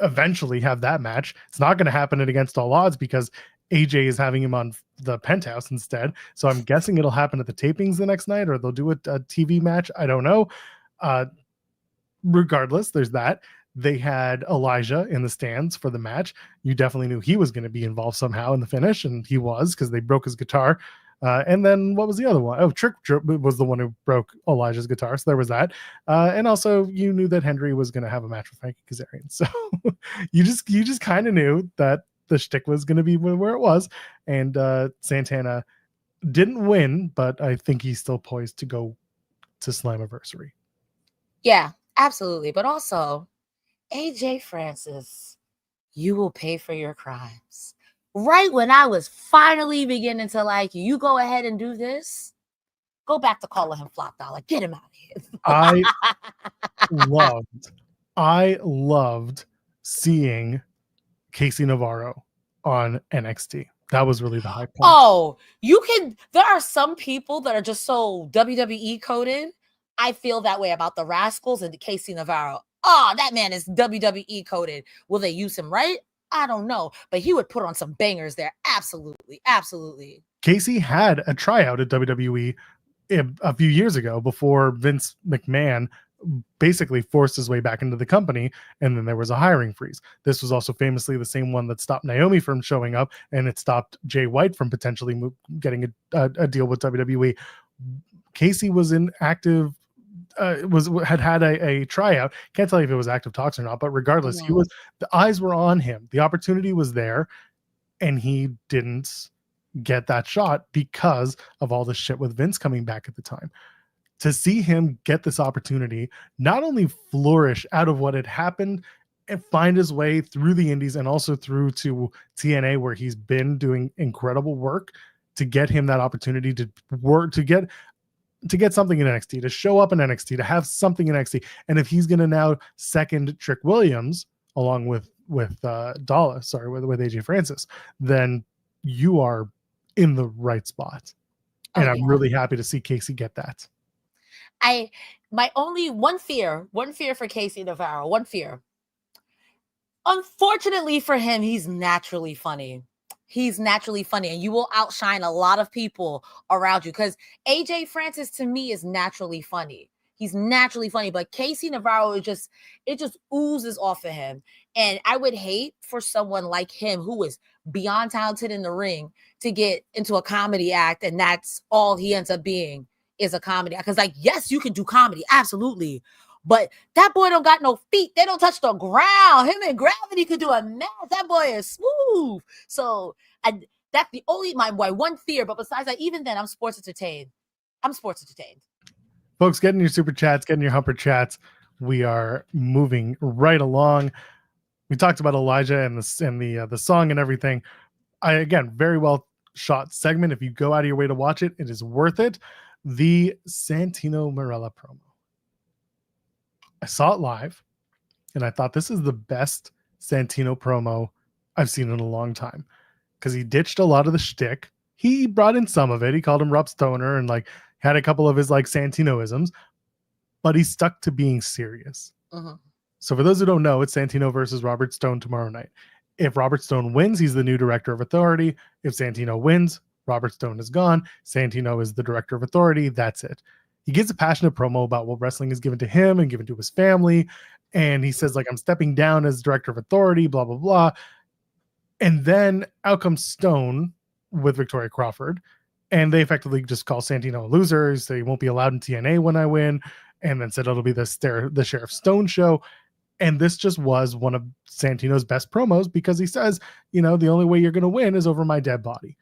[SPEAKER 1] eventually have that match. It's not going to happen at Against All Odds because AJ is having him on the Penthouse instead. So I'm guessing it'll happen at the tapings the next night, or they'll do a TV match. I don't know. Regardless, there's that. They had Elijah in the stands for the match. You definitely knew he was going to be involved somehow in the finish, and he was, because they broke his guitar. And then what was the other one? Oh, Trick was the one who broke Elijah's guitar. So there was that. And also you knew that Hendry was going to have a match with Frankie Kazarian. So you just kind of knew that the shtick was going to be where it was. And Santana didn't win, but I think he's still poised to go to Slammiversary.
[SPEAKER 2] Yeah, absolutely. But also, AJ Francis, you will pay for your crimes. Right when I was finally beginning to like you, go ahead and do this. Go back to calling him Flop Dollar. Get him out of here.
[SPEAKER 1] I loved seeing Casey Navarro on NXT. That was really the high point.
[SPEAKER 2] Oh, there are some people that are just so WWE coded. I feel that way about the Rascals and the Casey Navarro. Oh, that man is WWE coded. Will they use him right? I don't know, but he would put on some bangers there. Absolutely. Absolutely.
[SPEAKER 1] Casey had a tryout at WWE a few years ago before Vince McMahon basically forced his way back into the company, and then there was a hiring freeze. This was also famously the same one that stopped Naomi from showing up, and it stopped Jay White from potentially getting a deal with WWE. Casey was in active had a tryout. Can't tell you if it was active talks or not, but regardless, the eyes were on him. The opportunity was there, and he didn't get that shot because of all the shit with Vince coming back at the time. To see him get this opportunity, not only flourish out of what had happened and find his way through the indies and also through to TNA, where he's been doing incredible work, to get him that opportunity to work, to get something in NXT, to show up in NXT, to have something in NXT. And if he's going to now second Trick Williams along with AJ Francis, then you are in the right spot. And I'm really happy to see Casey get that.
[SPEAKER 2] My only one fear for Casey Navarro, one fear. Unfortunately for him, he's naturally funny. And you will outshine a lot of people around you, because AJ Francis to me is naturally funny. He's naturally funny, but Casey Navarro it just oozes off of him. And I would hate for someone like him, who is beyond talented in the ring, to get into a comedy act and that's all he ends up being, is a comedy. Because yes, you can do comedy, absolutely. But that boy don't got no feet. They don't touch the ground. Him and Gravity could do a mess. That boy is smooth. So that's the only my one fear. But besides that, even then, I'm sports entertained.
[SPEAKER 1] Folks, get in your super chats, get in your humper chats. We are moving right along. We talked about Elijah and the song and everything. Again, very well shot segment. If you go out of your way to watch it, it is worth it. The Santino Marella promo. I saw it live, and I thought this is the best Santino promo I've seen in a long time, because he ditched a lot of the shtick. He brought in some of it. He called him Rob Stoner and had a couple of his Santinoisms, but he stuck to being serious. So for those who don't know, it's Santino versus Robert Stone tomorrow night. If Robert Stone wins, he's the new director of authority. If Santino wins, Robert Stone is gone. Santino is the director of authority. That's it. He gives a passionate promo about what wrestling is given to him and given to his family. And he says, like, I'm stepping down as director of authority, blah, blah, blah. And then out comes Stone with Victoria Crawford. And they effectively just call Santino a loser. So he won't be allowed in TNA when I win. And then said it'll be the Sheriff Stone show. And this just was one of Santino's best promos because he says, you know, the only way you're going to win is over my dead body.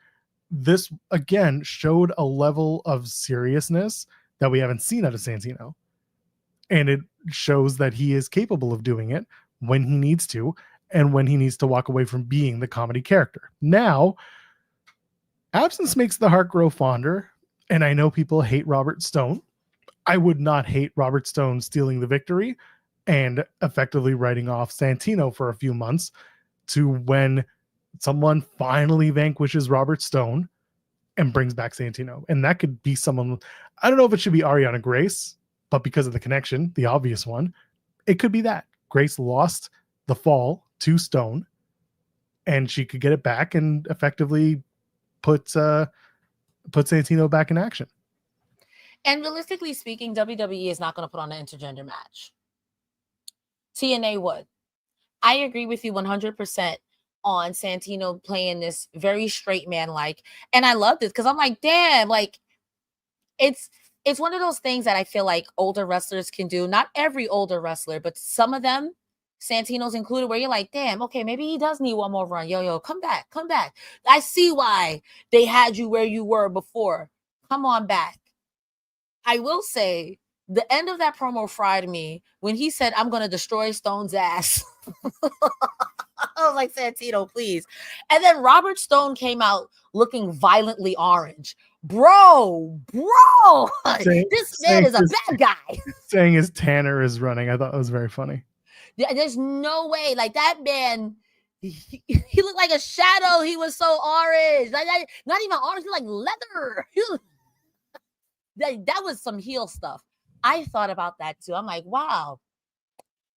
[SPEAKER 1] This, again, showed a level of seriousness that we haven't seen out of Santino. And it shows that he is capable of doing it when he needs to and when he needs to walk away from being the comedy character. Now, absence makes the heart grow fonder. And I know people hate Robert Stone. I would not hate Robert Stone stealing the victory and effectively writing off Santino for a few months to when someone finally vanquishes Robert Stone and brings back Santino. And that could be someone, I don't know if it should be Ariana Grace, but because of the connection, the obvious one, it could be that. Grace lost the fall to Stone and she could get it back and effectively put Santino back in action.
[SPEAKER 2] And realistically speaking, WWE is not going to put on an intergender match. TNA would. I agree with you 100% on Santino playing this very straight man like, and I love this because I'm like, damn, like it's one of those things that I feel like older wrestlers can do. Not every older wrestler, but some of them, Santino's included, where you're like, damn, okay, maybe he does need one more run. Yo, come back. I see why they had you where you were before. Come on back. I will say, the end of that promo fried me when he said, I'm going to destroy Stone's ass. I was like, Santino, please. And then Robert Stone came out looking violently orange. Bro, this man is a bad guy.
[SPEAKER 1] Saying his Tanner is running. I thought that was very funny.
[SPEAKER 2] Yeah, there's no way. Like, that man, he looked like a shadow. He was so orange. Like, not even orange, like leather. That was some heel stuff. I thought about that too. I'm like, wow,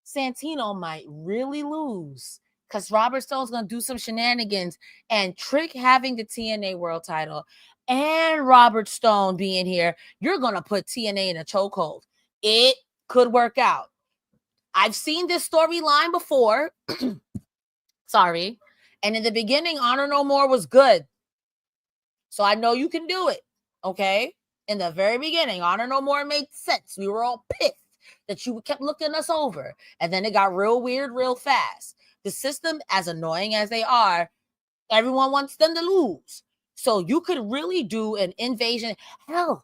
[SPEAKER 2] Santino might really lose because Robert Stone's going to do some shenanigans and trick having the TNA World title and Robert Stone being here. You're going to put TNA in a chokehold. It could work out. I've seen this storyline before. Sorry. And in the beginning, Honor No More was good. So I know you can do it. Okay. In the very beginning, Honor No More made sense. We were all pissed that you kept looking us over. And then it got real weird real fast. The system, as annoying as they are, everyone wants them to lose. So you could really do an invasion. Hell,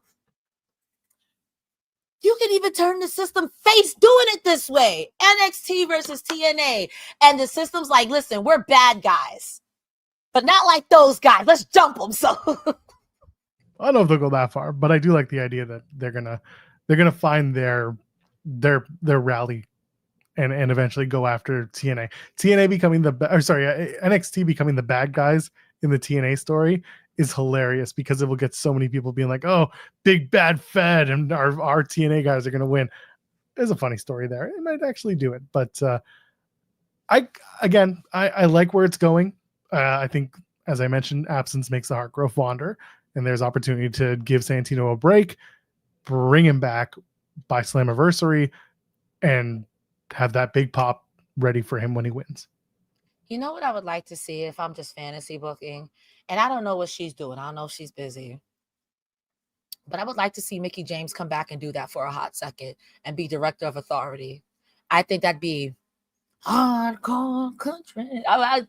[SPEAKER 2] you could even turn the system face doing it this way. NXT versus TNA. And the system's like, listen, we're bad guys. But not like those guys. Let's jump them. So...
[SPEAKER 1] I don't know if they'll go that far, but I do like the idea that they're gonna find their rally and eventually go after TNA. TNA becoming NXT becoming the bad guys in the TNA story is hilarious because it will get so many people being like, "Oh, big bad Fed and our TNA guys are gonna win." There's a funny story there. It might actually do it, but I like where it's going. I think, as I mentioned, absence makes the heart grow fonder. And there's opportunity to give Santino a break, bring him back by Slammiversary, and have that big pop ready for him when he wins.
[SPEAKER 2] You know what I would like to see if I'm just fantasy booking? And I don't know what she's doing. I don't know if she's busy. But I would like to see Mickie James come back and do that for a hot second and be director of authority. I think that'd be hardcore country. I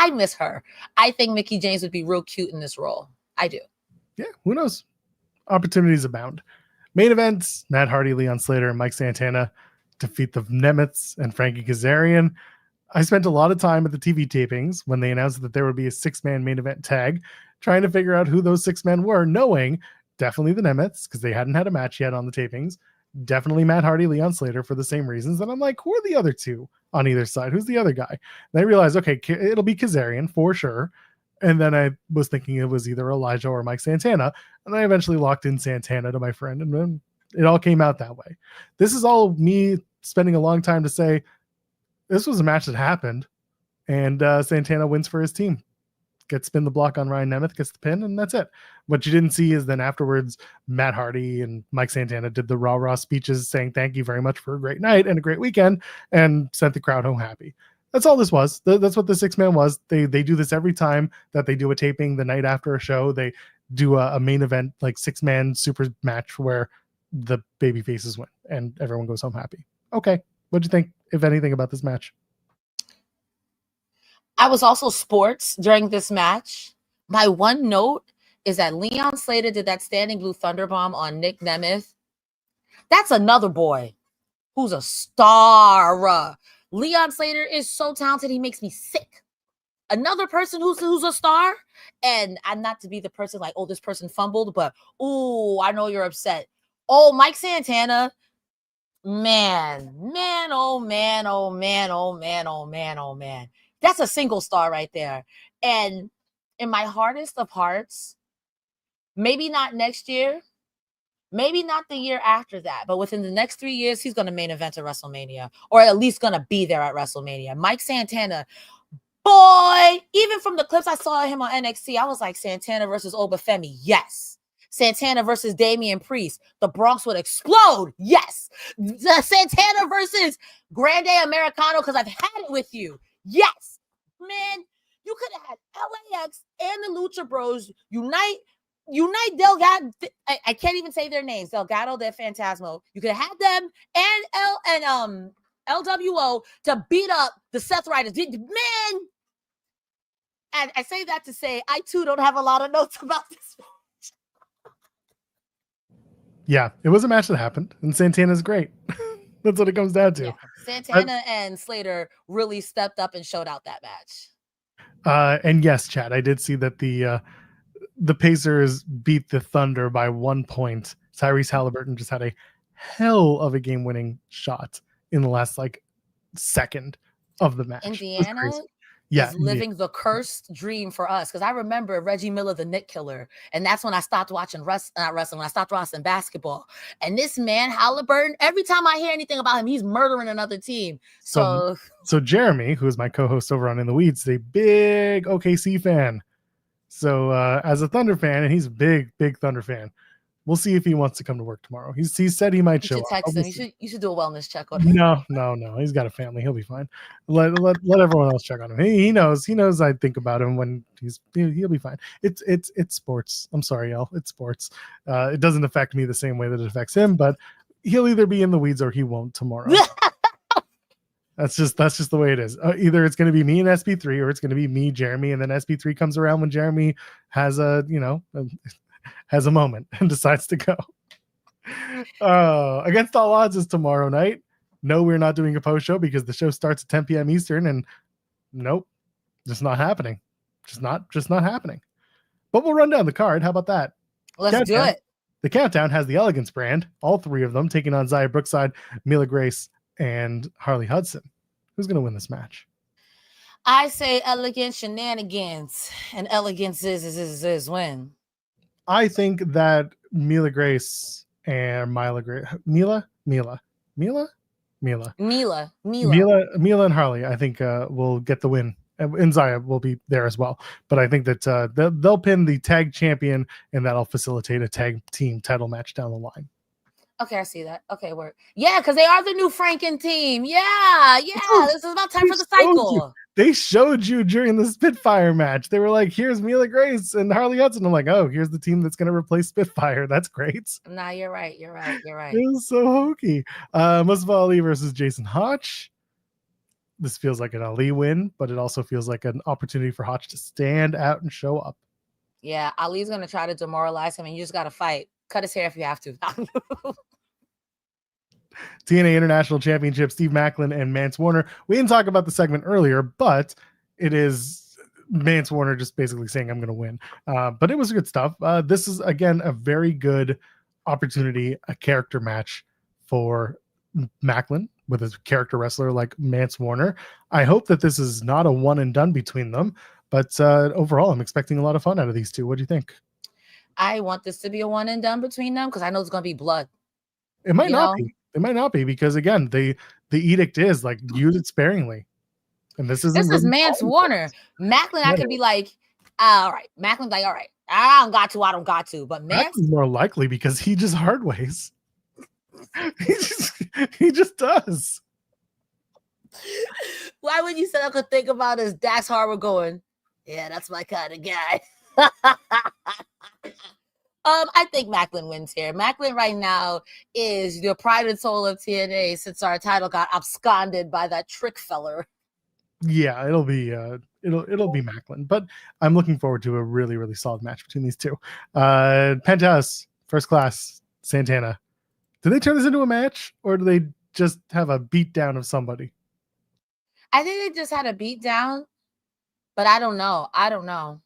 [SPEAKER 2] miss her. I think Mickie James would be real cute in this role. I do.
[SPEAKER 1] Yeah, who knows? Opportunities abound. Main events: Matt Hardy, Leon Slater, and Mike Santana defeat the Nemeths and Frankie Kazarian. I spent a lot of time at the TV tapings when they announced that there would be a 6-man main event tag, trying to figure out who those 6 men were, knowing definitely the Nemeths because they hadn't had a match yet on the tapings. Definitely Matt Hardy, Leon Slater for the same reasons. And I'm like, who are the other two on either side? Who's the other guy? And I realized, okay, it'll be Kazarian for sure. And then I was thinking it was either Elijah or Mike Santana. And I eventually locked in Santana to my friend. And then It all came out that way. This is all me spending a long time to say this was a match that happened, and Santana wins for his team. Gets spin the block on Ryan Nemeth, gets the pin, and that's it. What you didn't see is then afterwards, Matt Hardy and Mike Santana did the rah-rah speeches saying thank you very much for a great night and a great weekend, and sent the crowd home happy. That's all this was. That's what the 6-man was. They do this every time that they do a taping the night after a show. They do a main event, like 6-man super match where the baby faces win and everyone goes home happy. Okay. What'd you think, if anything, about this match?
[SPEAKER 2] I was also sports during this match. My one note is that Leon Slater did that standing blue thunderbomb on Nick Nemeth. That's another boy who's a star. Leon Slater is so talented, he makes me sick. Another person who's a star, and I'm not to be the person like, oh, this person fumbled, but oh, I know you're upset. Oh, Mike Santana, man. That's a single star right there. And in my hardest of hearts, maybe not next year, maybe not the year after that, but within the next 3 years, he's going to main event at WrestleMania, or at least going to be there at WrestleMania. Mike Santana, boy, even from the clips I saw of him on NXT, I was like, Santana versus Obafemi, yes. Santana versus Damian Priest, the Bronx would explode, yes. The Santana versus Grande Americano, because I've had it with you, yes. Man, you could have had LAX and the Lucha Bros unite Delgado. I can't even say their names. Delgado, they're Phantasmo. You could have had them and LWO to beat up the Seth Riders. Man, and I say that to say I too don't have a lot of notes about this match.
[SPEAKER 1] Yeah, it was a match that happened, and Santana's great. That's what it comes down to.
[SPEAKER 2] Yeah. Santana and Slater really stepped up and showed out that
[SPEAKER 1] match. And yes, Chad, I did see that the Pacers beat the Thunder by 1 point. Tyrese Halliburton just had a hell of a game-winning shot in the last second of the match.
[SPEAKER 2] Indiana is living the cursed dream for us, because I remember Reggie Miller, the Nick Killer, and that's when I stopped watching I stopped watching basketball. And this man Halliburton, every time I hear anything about him, he's murdering another team. So
[SPEAKER 1] Jeremy, who is my co-host over on In the Weeds, is a big OKC fan. So as a Thunder fan, and he's a big Thunder fan, we'll see if he wants to come to work tomorrow. He said he might show up.
[SPEAKER 2] Text him. You should do a wellness check on him.
[SPEAKER 1] No. He's got a family. He'll be fine. Let everyone else check on him. He knows I think about him when he'll be fine. It's sports. I'm sorry, y'all. It's sports. It doesn't affect me the same way that it affects him, but he'll either be in the weeds or he won't tomorrow. That's just the way it is. Either it's going to be me and SP3, or it's going to be me, Jeremy, and then SP3 comes around when Jeremy has a moment and decides to go. Against All Odds is tomorrow night. No, we're not doing a post show because the show starts at 10 p.m. Eastern, and nope, just not happening. Just not happening. But we'll run down the card. How about that?
[SPEAKER 2] Let's do it.
[SPEAKER 1] The countdown has the Elegance brand, all three of them taking on Zaya Brookside, Mila Grace, and Harley Hudson. Who's going to win this match?
[SPEAKER 2] I say Elegance shenanigans, and Elegance is win.
[SPEAKER 1] I think that Mila Grace and Mila and Harley, I think will get the win. And Zaya will be there as well. But I think that they'll pin the tag champion, and that'll facilitate a tag team title match down the line.
[SPEAKER 2] Okay, I see that. Okay, work. Yeah, because they are the new Franken team. Yeah. This is about time for the cycle.
[SPEAKER 1] They showed you during the Spitfire match. They were like, here's Mila Grace and Harley Hudson. I'm like, oh, here's the team that's going to replace Spitfire. That's great.
[SPEAKER 2] Nah, you're right.
[SPEAKER 1] It was so hokey. Mustafa Ali versus Jason Hotch. This feels like an Ali win, but it also feels like an opportunity for Hotch to stand out and show up.
[SPEAKER 2] Yeah, Ali's going to try to demoralize him, and you just got to fight. Cut his hair if you have to.
[SPEAKER 1] TNA International Championship, Steve Macklin and Mance Warner. We didn't talk about the segment earlier, but it is Mance Warner just basically saying, I'm going to win. But it was good stuff. This is, again, a very good opportunity, a character match for Macklin with a character wrestler like Mance Warner. I hope that this is not a one and done between them, but overall, I'm expecting a lot of fun out of these two. What do you think?
[SPEAKER 2] I want this to be a one and done between them because I know it's going to be blood.
[SPEAKER 1] It might
[SPEAKER 2] You
[SPEAKER 1] not
[SPEAKER 2] know,
[SPEAKER 1] be. It might not be because again, the edict is like use it sparingly, and this isn't
[SPEAKER 2] this is
[SPEAKER 1] really
[SPEAKER 2] Mance
[SPEAKER 1] calling for
[SPEAKER 2] Warner. Macklin, I
[SPEAKER 1] it.
[SPEAKER 2] could be like, all right. Macklin, like, all right, I don't got to, I don't got to. But Mance,
[SPEAKER 1] Macklin's more likely because he just hard ways. he just does.
[SPEAKER 2] why would you say I could think about is Dax Harbour going, yeah, that's my kind of guy. I think Macklin wins here. Macklin right now is the pride and soul of TNA since our title got absconded by that trick feller.
[SPEAKER 1] Yeah, it'll be Macklin, but I'm looking forward to a really, really solid match between these two. Penthouse, First Class, Santana. Do they turn this into a match or do they just have a beatdown of somebody?
[SPEAKER 2] I think they just had a beat down, but I don't know. I don't know.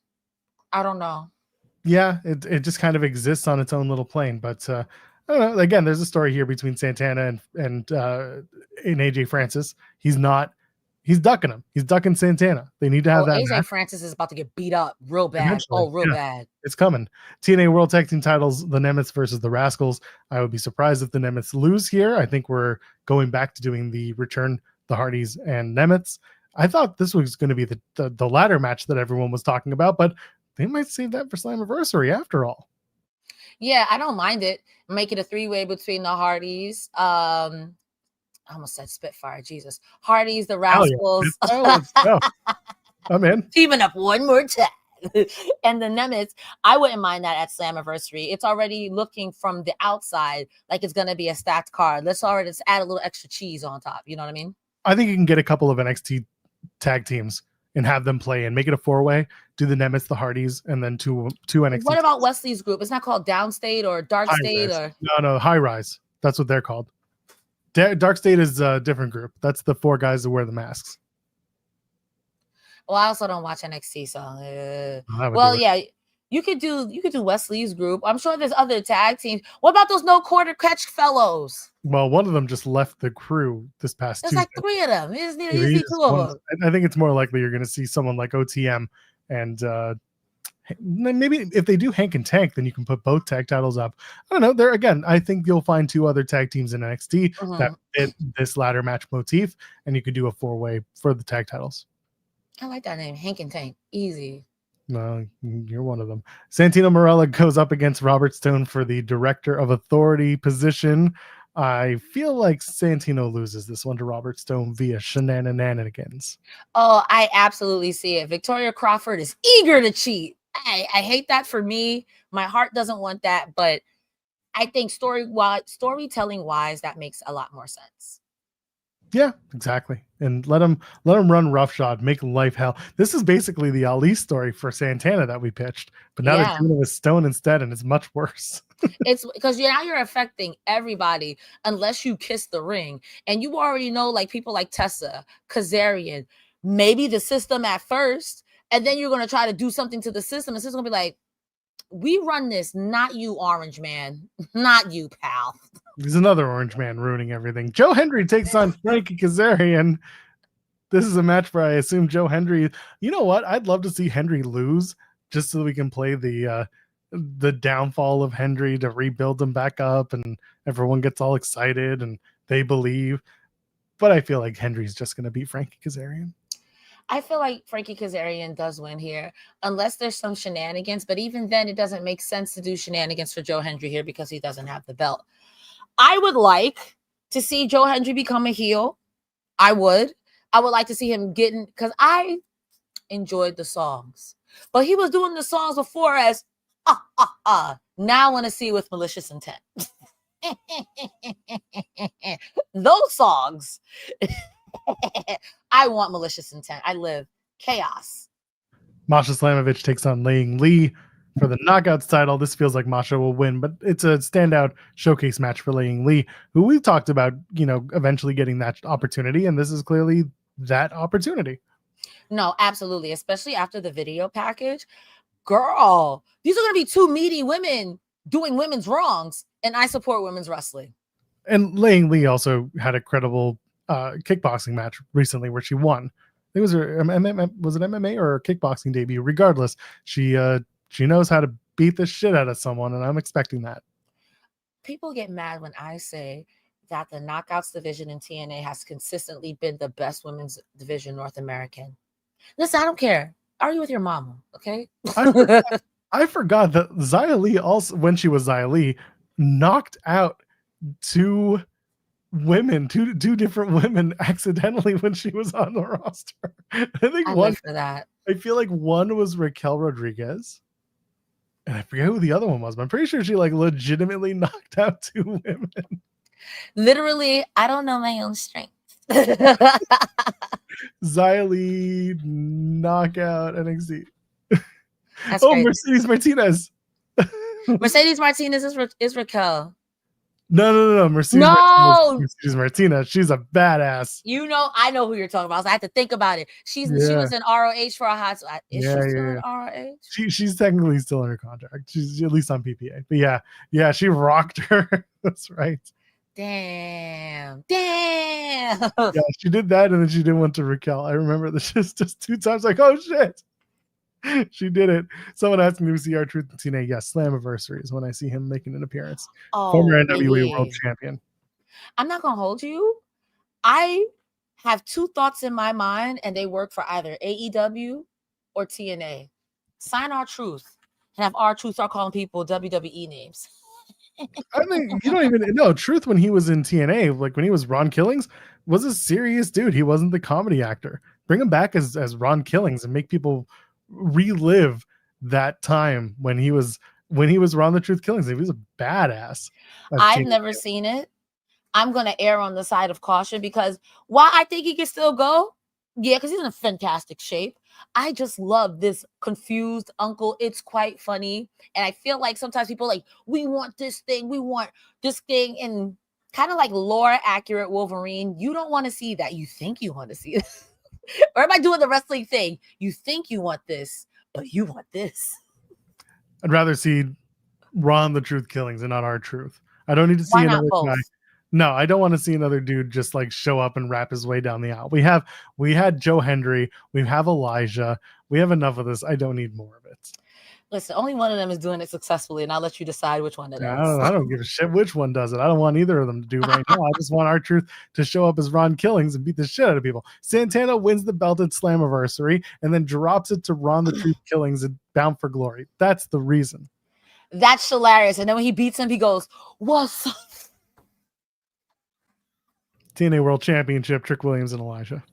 [SPEAKER 1] Yeah, it just kind of exists on its own little plane. But I don't know. Again, there's a story here between Santana and AJ Francis. He's ducking him. He's ducking Santana. They need to have that
[SPEAKER 2] AJ
[SPEAKER 1] match
[SPEAKER 2] Francis is about to get beat up real bad.
[SPEAKER 1] eventually.
[SPEAKER 2] Oh, real bad.
[SPEAKER 1] It's coming. TNA World Tag Team titles, the Nemeths versus the Rascals. I would be surprised if the Nemeths lose here. I think we're going back to doing the return, the Hardys and Nemeths. I thought this was going to be the ladder match that everyone was talking about, but they might save that for Slammiversary after all.
[SPEAKER 2] Yeah, I don't mind it. Make it a 3-way between the Hardys. I almost said Spitfire. Jesus. Hardys, the Rascals.
[SPEAKER 1] Yeah. Let's go. I'm in.
[SPEAKER 2] Teaming up one more time. And the Nemeth, I wouldn't mind that at Slammiversary. It's already looking from the outside like it's going to be a stacked card. Let's add a little extra cheese on top. You know what I mean?
[SPEAKER 1] I think you can get a couple of NXT tag teams and have them play and make it a 4-way. Do the Nemeths, the Hardys, and then two NXT.
[SPEAKER 2] What about Wesley's group? It's not called Downstate or Dark State or
[SPEAKER 1] no, High Rise. That's what they're called. Dark State is a different group. That's the 4 guys that wear the masks.
[SPEAKER 2] Well, I also don't watch NXT, so well, yeah, you could do Wesley's group. I'm sure there's other tag teams. What about those no quarter catch fellows?
[SPEAKER 1] Well, one of them just left the crew this past
[SPEAKER 2] There's
[SPEAKER 1] Tuesday.
[SPEAKER 2] like 3 of them. There's usually 2 of them.
[SPEAKER 1] I think it's more likely you're going to see someone like OTM and maybe if they do Hank and Tank, then you can put both tag titles up. I don't know. There again, I think you'll find 2 other tag teams in NXT that fit this ladder match motif, and you could do a 4-way for the tag titles.
[SPEAKER 2] I like that name, Hank and Tank. Easy.
[SPEAKER 1] No, you're one of them. Santino Marella goes up against Robert Stone for the Director of Authority position. I feel like Santino loses this one to Robert Stone via shenanigans.
[SPEAKER 2] Oh, I absolutely see it. Victoria Crawford is eager to cheat. I hate that for me. My heart doesn't want that, but I think storytelling wise, that makes a lot more sense.
[SPEAKER 1] Yeah, exactly. And let him run roughshod, make life hell. This is basically the Ali story for Santana that we pitched, but now they're doing it with Stone instead, and it's much worse.
[SPEAKER 2] It's because you're affecting everybody unless you kiss the ring, and you already know like people like Tasha, Kazarian, maybe the system at first, and then you're gonna try to do something to the system. The system gonna be like, "We run this, not you, Orange Man, not you, pal."
[SPEAKER 1] There's another Orange Man ruining everything. Joe Hendry takes on Frankie Kazarian. This is a match where I assume Joe Hendry. You know what? I'd love to see Hendry lose just so we can play the downfall of Hendry to rebuild him back up, and everyone gets all excited and they believe. But I feel like Hendry's just going to beat Frankie Kazarian.
[SPEAKER 2] I feel like Frankie Kazarian does win here, unless there's some shenanigans. But even then, it doesn't make sense to do shenanigans for Joe Hendry here because he doesn't have the belt. I would like to see Joe Hendry become a heel. I would like to see him because I enjoyed the songs, but he was doing the songs before as Now I want to see with malicious intent. Those songs. I want malicious intent. I live chaos.
[SPEAKER 1] Masha Slamovich takes on Laying Lee for the Knockouts title. This feels like Masha will win, but it's a standout showcase match for Laying Lee, who we've talked about, eventually getting that opportunity, and this is clearly that opportunity.
[SPEAKER 2] No, absolutely, especially after the video package. Girl, these are going to be 2 meaty women doing women's wrongs, and I support women's wrestling.
[SPEAKER 1] And Laying Lee also had a credible kickboxing match recently where she won. It was her was it MMA or a kickboxing debut? Regardless, she knows how to beat the shit out of someone, and I'm expecting that.
[SPEAKER 2] people get mad when I say that the Knockouts division in TNA has consistently been the best women's division North American. Listen, I don't care. Argue with your mama, okay?
[SPEAKER 1] I forgot that Xia Li also, when she was Xia Li, knocked out two different women accidentally when she was on the roster. I think
[SPEAKER 2] I
[SPEAKER 1] one
[SPEAKER 2] live for that.
[SPEAKER 1] I feel like one was Raquel Rodriguez, and I forget who the other one was, but I'm pretty sure she like legitimately knocked out two women.
[SPEAKER 2] Literally, I don't know my own strength.
[SPEAKER 1] Xia Li knockout NXT.
[SPEAKER 2] That's
[SPEAKER 1] oh,
[SPEAKER 2] crazy.
[SPEAKER 1] Mercedes Martinez.
[SPEAKER 2] Mercedes Martinez is Raquel.
[SPEAKER 1] No. Mercedes Martinez. She's a badass.
[SPEAKER 2] You know, I know who you're talking about. So I had to think about it. She was in ROH for a hot. Is she still in ROH?
[SPEAKER 1] She's technically still under contract. She's at least on PPA. But yeah, she rocked her. That's right.
[SPEAKER 2] Damn.
[SPEAKER 1] Yeah, she did that, and then she did one to Raquel. I remember this just two times. Like, oh shit. She did it. Someone asked me to see our Truth in TNA. Yes, Slammiversary is when I see him making an appearance. Former NWA World Champion.
[SPEAKER 2] I'm not gonna hold you. I have two thoughts in my mind, and they work for either AEW or TNA. Sign our Truth and have our Truth start calling people WWE names.
[SPEAKER 1] I mean, you don't even know Truth when he was in TNA, like when he was Ron Killings, was a serious dude. He wasn't the comedy actor. Bring him back as Ron Killings and make people relive that time when he was Ron the Truth Killings. He was a badass.
[SPEAKER 2] I've never seen it. I'm gonna err on the side of caution because while I think he can still go, because he's in fantastic shape. I just love this confused uncle. It's quite funny. And I feel like sometimes people like, we want this thing, and kind of like lore accurate Wolverine. You don't want to see that. You think you want to see it. Or am I doing the wrestling thing? You think you want this, but you want this.
[SPEAKER 1] I'd rather see Ron the Truth Killings and not our Truth. I don't need to see another guy. No, I don't want to see another dude just like show up and rap his way down the aisle. We had Joe Hendry. We have Elijah. We have enough of this. I don't need more of it.
[SPEAKER 2] Listen, only one of them is doing it successfully, and I'll let you decide which one it is.
[SPEAKER 1] I don't give a shit which one does it. I don't want either of them to do right now. I just want our Truth to show up as Ron Killings and beat the shit out of people. Santana wins the belt at Slammiversary and then drops it to Ron the Truth Killings and Bound for Glory. That's the reason.
[SPEAKER 2] That's hilarious. And then when he beats him, he goes, "What's up?"
[SPEAKER 1] TNA World Championship, Trick Williams and Elijah.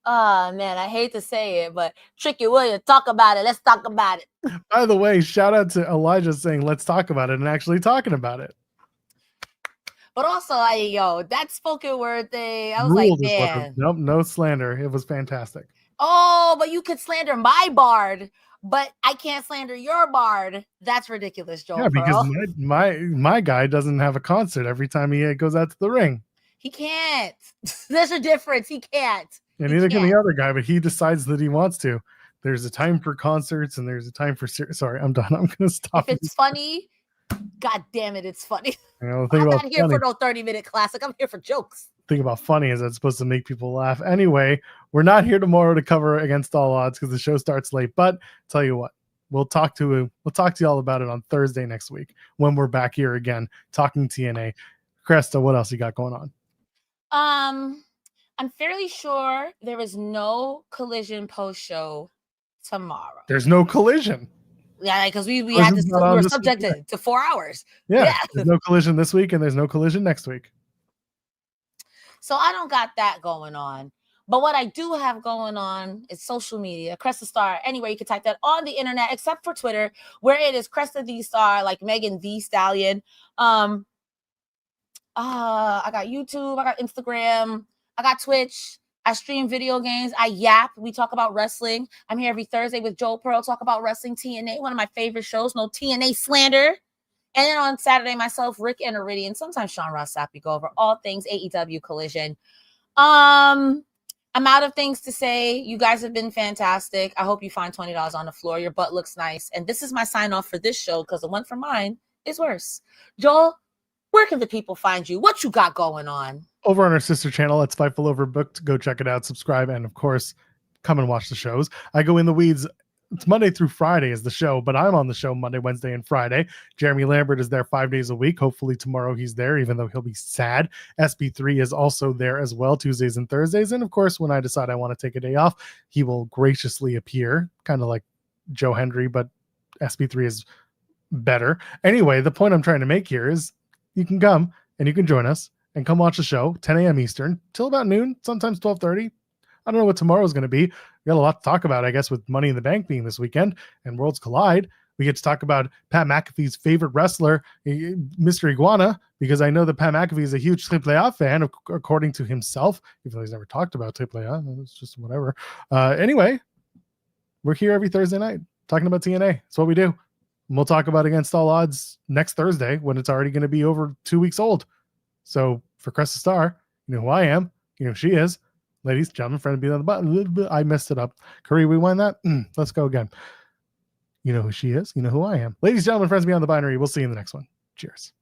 [SPEAKER 2] Oh, man, I hate to say it, but Tricky Williams, talk about it. Let's talk about it.
[SPEAKER 1] By the way, shout out to Elijah saying, let's talk about it and actually talking about it.
[SPEAKER 2] But also, that spoken word thing, I was like, man.
[SPEAKER 1] Nope, no slander. It was fantastic.
[SPEAKER 2] Oh, but you could slander my bard, but I can't slander your bard. That's ridiculous, Joel.
[SPEAKER 1] Yeah, because my guy doesn't have a concert every time he goes out to the ring.
[SPEAKER 2] He can't. There's a difference. He can't.
[SPEAKER 1] And neither can the other guy, but he decides that he wants to. There's a time for concerts and there's a time for sorry, I'm done. I'm gonna stop.
[SPEAKER 2] If it's funny, god damn it, it's funny.
[SPEAKER 1] I'm
[SPEAKER 2] not here for no 30-minute classic. I'm here for jokes.
[SPEAKER 1] The thing about funny is that's supposed to make people laugh. Anyway, we're not here tomorrow to cover Against All Odds because the show starts late. But tell you what, we'll talk to you all about it on Thursday next week when we're back here again talking TNA. Cresta, what else you got going on?
[SPEAKER 2] I'm fairly sure there is no Collision post show tomorrow.
[SPEAKER 1] There's no Collision.
[SPEAKER 2] Yeah, because we were subjected to 4 hours.
[SPEAKER 1] Yeah, there's no Collision this week and there's no Collision next week.
[SPEAKER 2] So I don't got that going on. But what I do have going on is social media, Cresta Starr. Anywhere you can type that on the internet, except for Twitter, where it is Cresta the Star, like Megan the Stallion. I got YouTube, I got Instagram, I got Twitch. I stream video games. I yap. We talk about wrestling. I'm here every Thursday with Joel Pearl, talk about wrestling TNA, one of my favorite shows. No TNA slander. And then on Saturday, myself, Rick and Iridian, sometimes Sean Ross Sapp, go over all things AEW Collision. I'm out of things to say. You guys have been fantastic. I hope you find $20 on the floor. Your butt looks nice. And this is my sign off for this show because the one for mine is worse. Joel, where can the people find you? What you got going on?
[SPEAKER 1] Over on our sister channel, it's Fightful Overbooked. Go check it out, subscribe, and of course, come and watch the shows. I go in the weeds it's Monday through Friday is the show, but I'm on the show Monday, Wednesday, and Friday. Jeremy Lambert is there 5 days a week. Hopefully tomorrow he's there, even though he'll be sad. SB3 is also there as well, Tuesdays and Thursdays. And of course, when I decide I want to take a day off, he will graciously appear, kind of like Joe Hendry, but SB3 is better. Anyway, the point I'm trying to make here is you can come and you can join us and come watch the show 10 a.m. Eastern till about noon, sometimes 12:30. I don't know what tomorrow's going to be. We got a lot to talk about, I guess, with Money in the Bank being this weekend and Worlds Collide. We get to talk about Pat McAfee's favorite wrestler, Mr. Iguana, because I know that Pat McAfee is a huge AAA fan, according to himself, even though he's never talked about AAA. It's just whatever. Anyway, we're here every Thursday night talking about TNA. That's what we do. And we'll talk about Against All Odds next Thursday when it's already going to be over 2 weeks old. So for Cresta Starr, you know who I am. You know who she is. Ladies, gentlemen, friend, be on the button. I messed it up. Curry, rewind that. Let's go again. You know who she is. You know who I am. Ladies, gentlemen, friends, beyond the binary. We'll see you in the next one. Cheers.